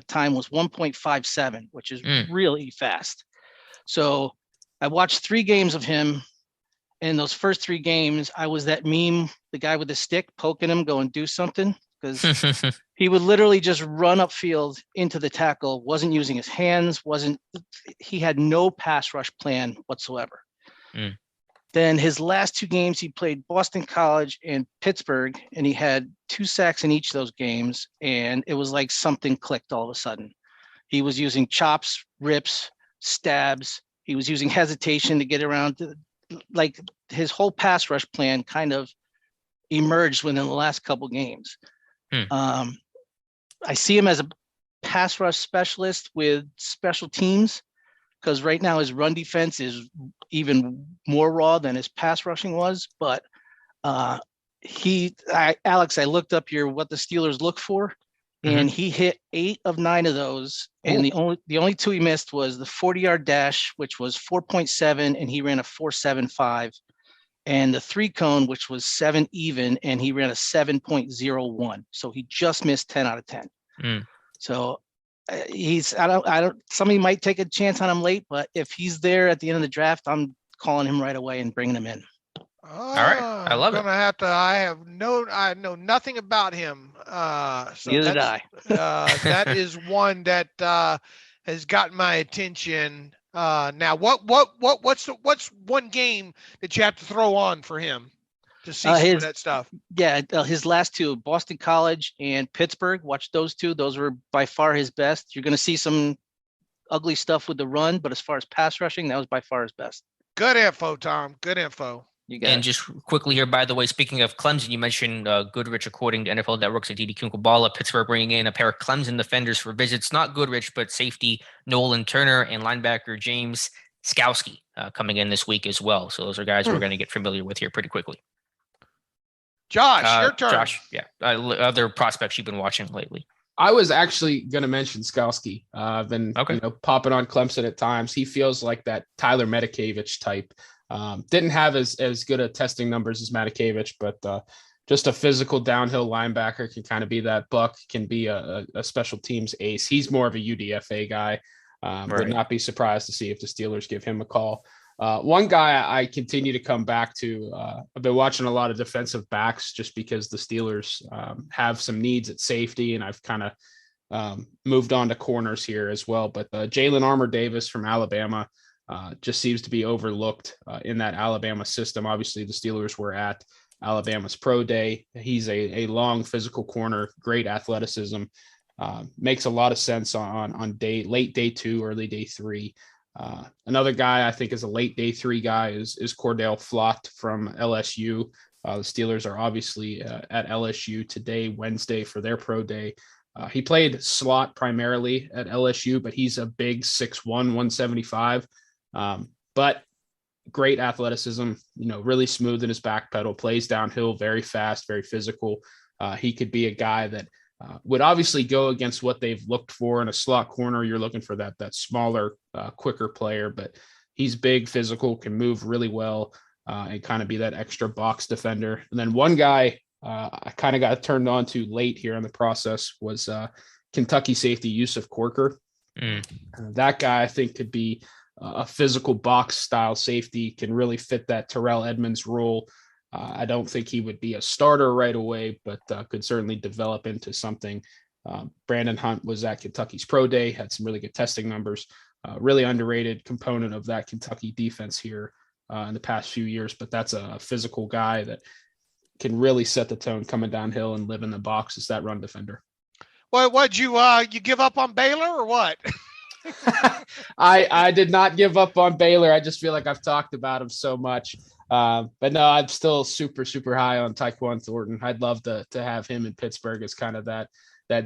time was 1.57, which is really fast. So I watched 3 games of him. In those first 3 games, I was that meme, the guy with the stick poking him, going, do something. Because he would literally just run upfield into the tackle, wasn't using his hands, he had no pass rush plan whatsoever. Then his last 2 games, he played Boston College and Pittsburgh, and he had 2 sacks in each of those games. And it was like something clicked all of a sudden. He was using chops, rips, stabs. He was using hesitation to get around. Like his whole pass rush plan kind of emerged within the last couple games. I see him as a pass rush specialist with special teams, because right now his run defense is even more raw than his pass rushing was. But Alex, I looked up what the Steelers look for, and he hit 8 of 9 of those. And the only 2 he missed was the 40-yard dash, which was 4.7, and he ran a 4.75, and the 3-cone, which was 7 even, and he ran a 7.01. So he just missed 10 out of 10. So somebody might take a chance on him late, but if he's there at the end of the draft, I'm calling him right away and bringing him in. All right, I love it. I know nothing about him. So neither did I. That is one that has gotten my attention. Now, what's one game that you have to throw on for him to see some of that stuff? Yeah, his last 2, Boston College and Pittsburgh. Watch those 2; those were by far his best. You're going to see some ugly stuff with the run, but as far as pass rushing, that was by far his best. Good info, Tom. Good info. And just quickly here, by the way, speaking of Clemson, you mentioned Goodrich, according to NFL Network's Aditi Kunkabala, Pittsburgh bringing in a pair of Clemson defenders for visits. Not Goodrich, but safety Nolan Turner and linebacker James Skowski coming in this week as well. So those are guys we're going to get familiar with here pretty quickly. Josh, your turn. Josh, yeah. Other prospects you've been watching lately. I was actually going to mention Skowski. I've been popping on Clemson at times. He feels like that Tyler Matakevich type. Didn't have as good a testing numbers as Matakevich, but just a physical downhill linebacker, can kind of be that buck, can be a special teams ace. He's more of a UDFA guy. Would not be surprised to see if the Steelers give him a call. One guy I continue to come back to, I've been watching a lot of defensive backs just because the Steelers have some needs at safety, and I've kind of moved on to corners here as well. But Jalen Armour-Davis from Alabama just seems to be overlooked in that Alabama system. Obviously, the Steelers were at Alabama's pro day. He's a long physical corner, great athleticism, makes a lot of sense on late day 2, early day 3. Another guy I think is a late day 3 guy is Cordell Flott from LSU. The Steelers are obviously at LSU today, Wednesday, for their pro day. He played slot primarily at LSU, but he's a big 6'1", 175. But great athleticism, really smooth in his back pedal, plays downhill, very fast, very physical. He could be a guy that would obviously go against what they've looked for in a slot corner. You're looking for that smaller, quicker player, but he's big, physical, can move really well, and kind of be that extra box defender. And then one guy I kind of got turned on to late here in the process was Kentucky safety Yusuf Corker. That guy, I think, could be a physical box style safety, can really fit that Terrell Edmonds role. I don't think he would be a starter right away, but could certainly develop into something. Brandon Hunt was at Kentucky's pro day, had some really good testing numbers, really underrated component of that Kentucky defense here in the past few years. But that's a physical guy that can really set the tone coming downhill and live in the box as that run defender. Well, what'd you give up on Baylor or what? I did not give up on Baylor. I just feel like I've talked about him so much. But no, I'm still super, super high on Tyquan Thornton. I'd love to have him in Pittsburgh as kind of that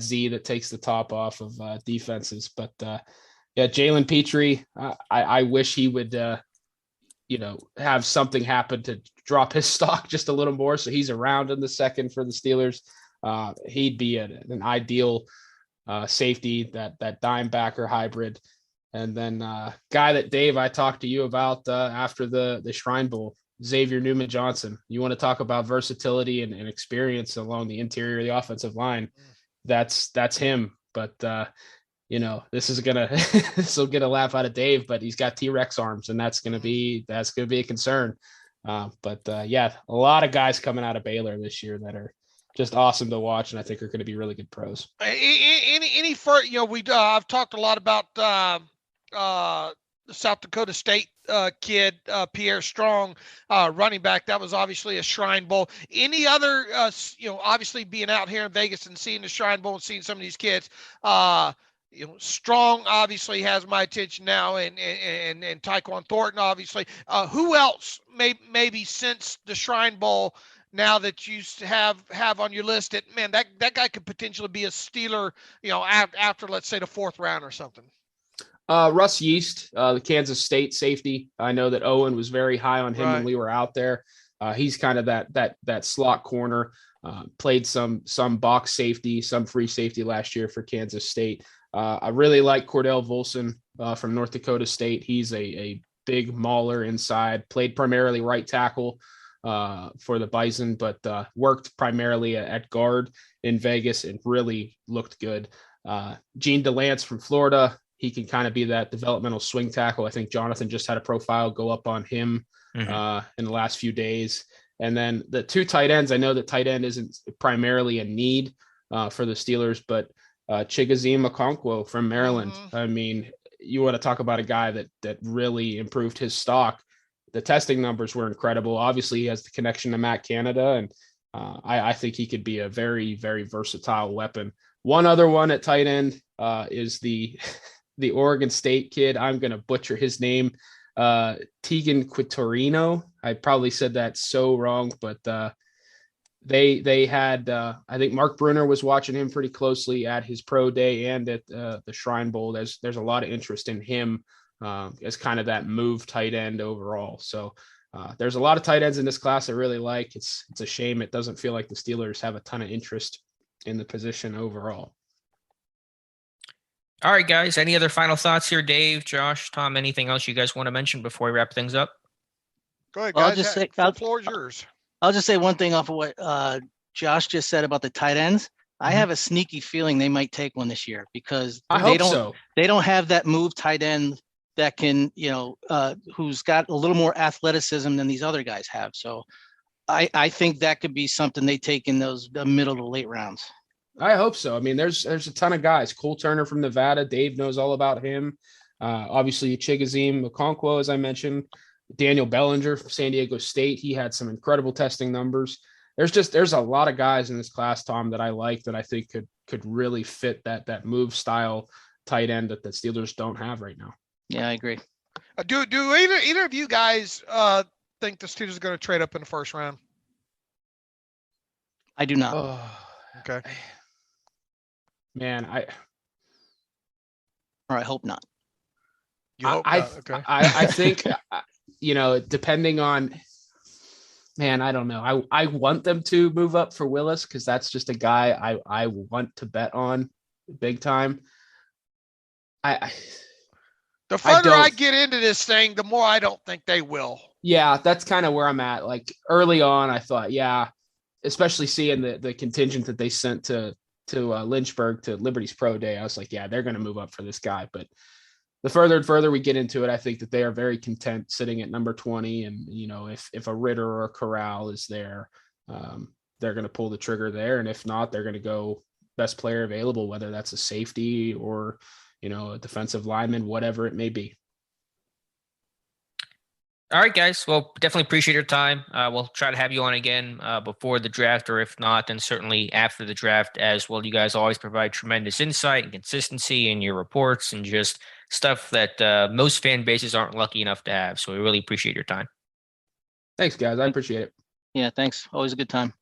Z that takes the top off of defenses. But yeah, Jalen Petrie, I wish he would, have something happen to drop his stock just a little more. So he's around in the second for the Steelers. He'd be an ideal safety, that dime backer hybrid. And then guy that Dave, I talked to you about after the Shrine Bowl, Xavier Newman-Johnson. You want to talk about versatility and experience along the interior of the offensive line. That's him. But this will get a laugh out of Dave, but he's got T-Rex arms, and that's going to be a concern. But a lot of guys coming out of Baylor this year that are just awesome to watch, and I think are going to be really good pros. Any for I've talked a lot about the South Dakota State kid, Pierre Strong, running back. That was obviously a Shrine Bowl. Any other, obviously being out here in Vegas and seeing the Shrine Bowl and seeing some of these kids, Strong obviously has my attention now, and Tyquan Thornton obviously. Who else maybe since the Shrine Bowl now that you have on your list that, man, that guy could potentially be a Steeler, after let's say the fourth round or something? Russ Yeast, the Kansas State safety. I know that Owen was very high on him when we were out there. He's kind of that slot corner, played some box safety, some free safety last year for Kansas State. I really like Cordell Volson from North Dakota State. He's a big mauler inside, played primarily right tackle for the Bison, but worked primarily at guard in Vegas and really looked good. Gene DeLance from Florida. He can kind of be that developmental swing tackle. I think Jonathan just had a profile go up on him in the last few days. And then the two tight ends, I know that tight end isn't primarily a need for the Steelers, but Chigoziem Okonkwo from Maryland. I mean, you want to talk about a guy that really improved his stock. The testing numbers were incredible. Obviously, he has the connection to Matt Canada, and I think he could be a very, very versatile weapon. One other one at tight end is the Oregon State kid. I'm going to butcher his name. Tegan Quitorino. I probably said that so wrong, but they had, I think Mark Brunner was watching him pretty closely at his pro day and at the Shrine Bowl. There's a lot of interest in him as kind of that move tight end overall. So there's a lot of tight ends in this class I really like. It's a shame it doesn't feel like the Steelers have a ton of interest in the position overall. All right, guys. Any other final thoughts here? Dave, Josh, Tom, anything else you guys want to mention before we wrap things up? Go ahead, guys. The floor is yours. I'll just say one thing off of what Josh just said about the tight ends. I have a sneaky feeling they might take one this year because they don't have that move tight end that can, who's got a little more athleticism than these other guys have. So I think that could be something they take in the middle to late rounds. I hope so. I mean, there's a ton of guys. Cole Turner from Nevada. Dave knows all about him. Obviously, Chigoziem Okonkwo, as I mentioned. Daniel Bellinger from San Diego State. He had some incredible testing numbers. There's a lot of guys in this class, Tom, that I like that I think could really fit that move style tight end that the Steelers don't have right now. Yeah, I agree. Do either of you guys think the Steelers are going to trade up in the first round? I do not. Oh, okay. Man, I hope not. You hope not? Okay. I think, depending on, man, I don't know. I want them to move up for Willis because that's just a guy I want to bet on big time. The further I get into this thing, the more I don't think they will. Yeah, that's kind of where I'm at. Like early on, I thought, yeah, especially seeing the contingent that they sent to Lynchburg to Liberty's Pro Day, I was like, yeah, they're going to move up for this guy. But the further and further we get into it, I think that they are very content sitting at number 20. And, if a Ritter or a Corral is there, they're going to pull the trigger there. And if not, they're going to go best player available, whether that's a safety or, a defensive lineman, whatever it may be. All right, guys. Well, definitely appreciate your time. We'll try to have you on again before the draft, or if not, then certainly after the draft as well. You guys always provide tremendous insight and consistency in your reports and just stuff that most fan bases aren't lucky enough to have. So we really appreciate your time. Thanks, guys. I appreciate it. Yeah, thanks. Always a good time.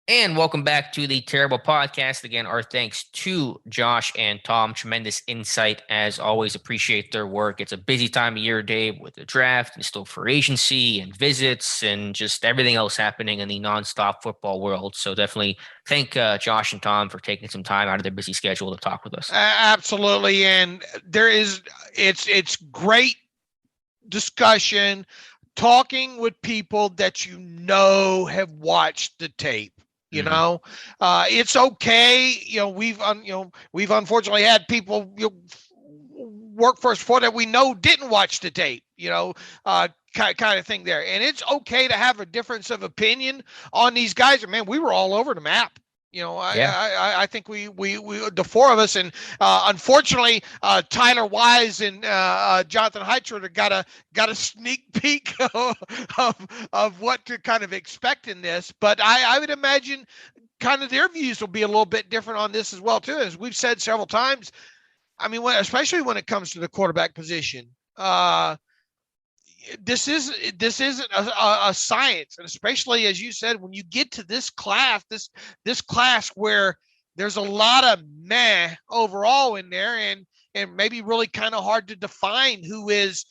And welcome back to the Terrible Podcast. Again, our thanks to Josh and Tom. Tremendous insight, as always. Appreciate their work. It's a busy time of year, Dave, with the draft and still free agency and visits and just everything else happening in the nonstop football world. So definitely thank Josh and Tom for taking some time out of their busy schedule to talk with us. Absolutely. And it's great discussion, talking with people that have watched the tape. It's okay. We've unfortunately had people work for us before that we know didn't watch the tape, kind of thing there. And it's okay to have a difference of opinion on these guys. Man, we were all over the map. I think we the four of us, and unfortunately Tyler Wise and Jonathan Heitritter got a sneak peek of what to kind of expect in this. But I would imagine kind of their views will be a little bit different on this as well too. As we've said several times, I mean, especially when it comes to the quarterback position, this isn't a science, and especially as you said, when you get to this class where there's a lot of meh overall in there, and maybe really kind of hard to define who is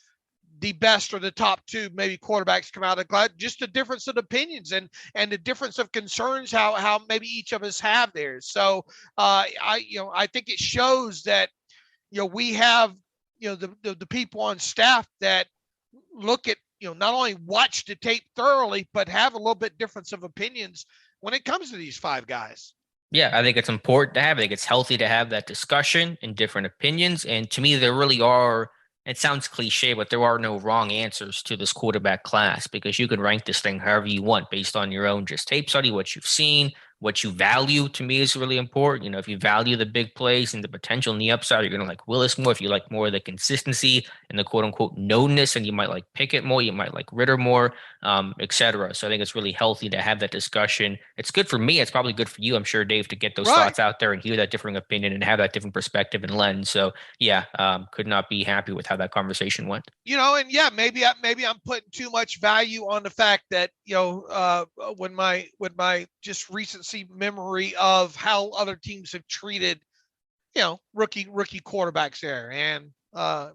the best or the top two maybe quarterbacks come out of the class. Just a difference of opinions and the difference of concerns how maybe each of us have theirs. So I think it shows that we have the people on staff that look at, not only watch the tape thoroughly, but have a little bit difference of opinions when it comes to these five guys. Yeah, I think it's important to have. I think it's healthy to have that discussion and different opinions. And to me, there really are, it sounds cliche, but there are no wrong answers to this quarterback class, because you can rank this thing however you want based on your own just tape study, what you've seen, what you value. To me is really important. If you value the big plays and the potential and the upside, you're going to like Willis more. If you like more of the consistency and the quote unquote knownness, and you might like Pickett more, you might like Ritter more, etc. So I think it's really healthy to have that discussion. It's good for me. It's probably good for you, I'm sure, Dave, to get those thoughts out there and hear that differing opinion and have that different perspective and lens. So yeah, could not be happy with how that conversation went. And yeah, maybe I'm putting too much value on the fact that, when my just recency memory of how other teams have treated, rookie quarterbacks there. And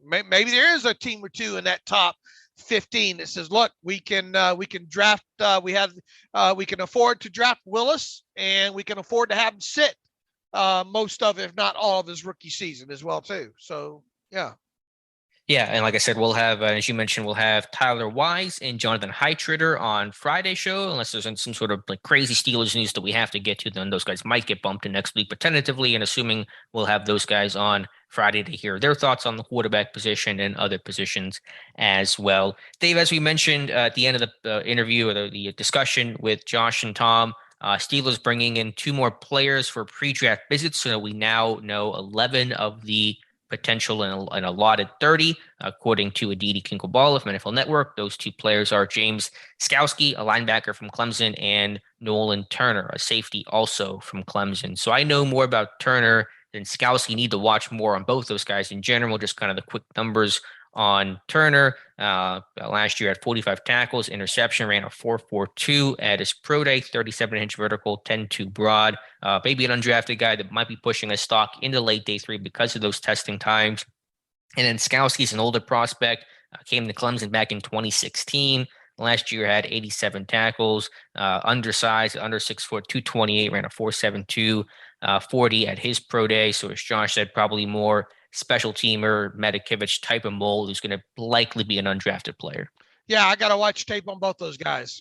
maybe there is a team or two in that top 15 that says, look, we can draft, we can afford to draft Willis, and we can afford to have him sit most of, if not all of his rookie season as well too. So yeah. Yeah, and like I said, we'll have, as you mentioned, we'll have Tyler Wise and Jonathan Heitritter on Friday's show, unless there's some sort of like crazy Steelers news that we have to get to. Then those guys might get bumped to next week, but tentatively, and assuming we'll have those guys on Friday to hear their thoughts on the quarterback position and other positions as well. Dave, as we mentioned at the end of the interview or the discussion with Josh and Tom, Steelers bringing in 2 more players for pre-draft visits, so we now know 11 of the potential and allotted 30, according to Aditi Kinklerball from NFL Network. Those 2 players are James Skowski, a linebacker from Clemson, and Nolan Turner, a safety also from Clemson. So I know more about Turner than Skowski. Need to watch more on both those guys in general, just kind of the quick numbers on Turner. Last year had 45 tackles, interception, ran a 4.42 at his pro day, 37-inch vertical, 10.2 broad. Maybe an undrafted guy that might be pushing a stock into late day 3 because of those testing times. And then Skowski's an older prospect, came to Clemson back in 2016. Last year had 87 tackles, undersized, under 6 foot, 228, ran a 4.72, 40 at his pro day. So as Josh said, probably more special teamer, Medikevich type of mold, who's going to likely be an undrafted player. Yeah, I got to watch tape on both those guys.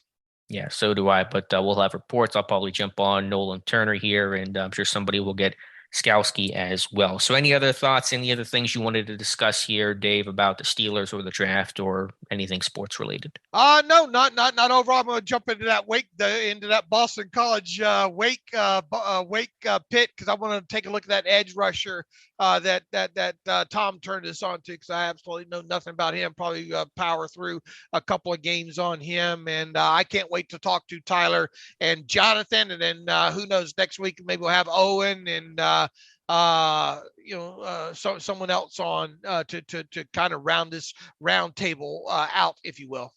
Yeah, so do I. But we'll have reports. I'll probably jump on Nolan Turner here, and I'm sure somebody will get Skowski as well. So any other thoughts, any other things you wanted to discuss here, Dave, about the Steelers or the draft or anything sports related? No, not overall. I'm going to jump into that into that Boston College Wake pit, because I want to take a look at that edge rusher that Tom turned us on to, because I absolutely know nothing about him. Probably power through a couple of games on him, and I can't wait to talk to Tyler and Jonathan, and then who knows, next week maybe we'll have Owen and someone else on to kind of round this round table out, if you will.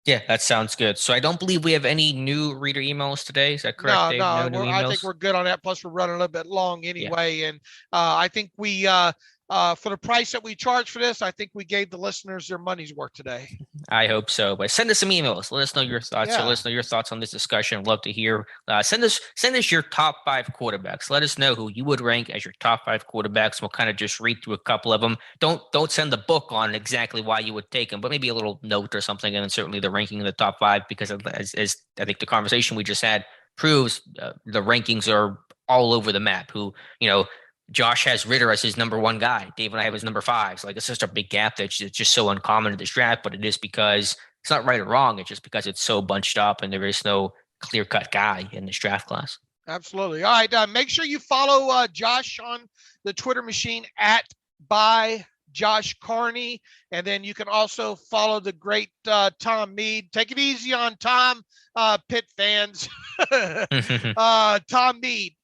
Yeah, that sounds good. So I don't believe we have any new reader emails today. Is that correct, Dave? No, new emails? I think we're good on that. Plus, we're running a little bit long anyway. Yeah. And I think we, for the price that we charge for this, I think we gave the listeners their money's worth today. I hope so. But send us some emails. Let us know your thoughts. Yeah. So let us know your thoughts on this discussion. I'd love to hear. Send us your top 5 quarterbacks. Let us know who you would rank as your top 5 quarterbacks. We'll kind of just read through a couple of them. Don't send the book on exactly why you would take them, but maybe a little note or something, and then certainly the ranking in the top 5, because as I think the conversation we just had proves, the rankings are all over the map. Josh has Ritter as his number 1 guy. Dave and I have his number 5. So it's just a big gap that's just so uncommon in this draft, but it is because it's not right or wrong. It's just because it's so bunched up and there is no clear-cut guy in this draft class. Absolutely. All right. Make sure you follow Josh on the Twitter machine at by Josh Carney. And then you can also follow the great Tom Mead. Take it easy on Tom, Pitt fans. Tom Mead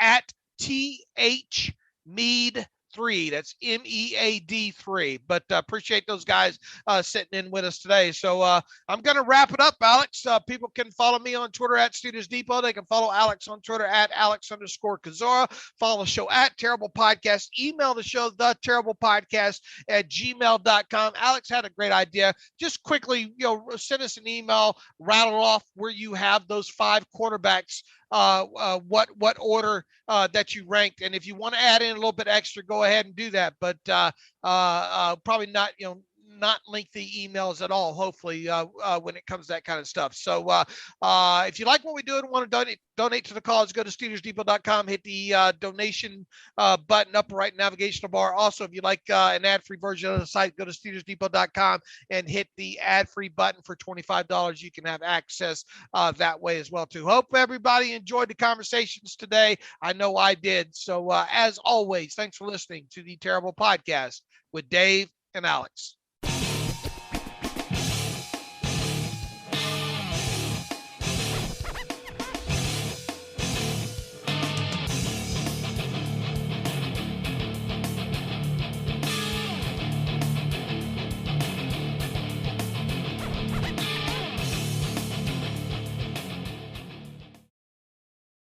at TH Mead 3. That's MEAD 3. But appreciate those guys sitting in with us today. So I'm going to wrap it up, Alex. People can follow me on Twitter at Steelers Depot. They can follow Alex on Twitter at Alex_Kozora. Follow the show at Terrible Podcast. Email the show, theterriblepodcast@gmail.com. Alex had a great idea. Just quickly, send us an email, rattle off where you have those 5 quarterbacks, what order that you ranked, and if you want to add in a little bit extra, go ahead and do that, but probably not not lengthy emails at all, hopefully, when it comes to that kind of stuff. So if you like what we do and want to donate to the cause, go to SteelersDepot.com, hit the donation button, upper right navigational bar. Also, if you like an ad-free version of the site, go to SteelersDepot.com and hit the ad-free button for $25. You can have access that way as well, too. Hope everybody enjoyed the conversations today. I know I did. So as always, thanks for listening to the Terrible Podcast with Dave and Alex.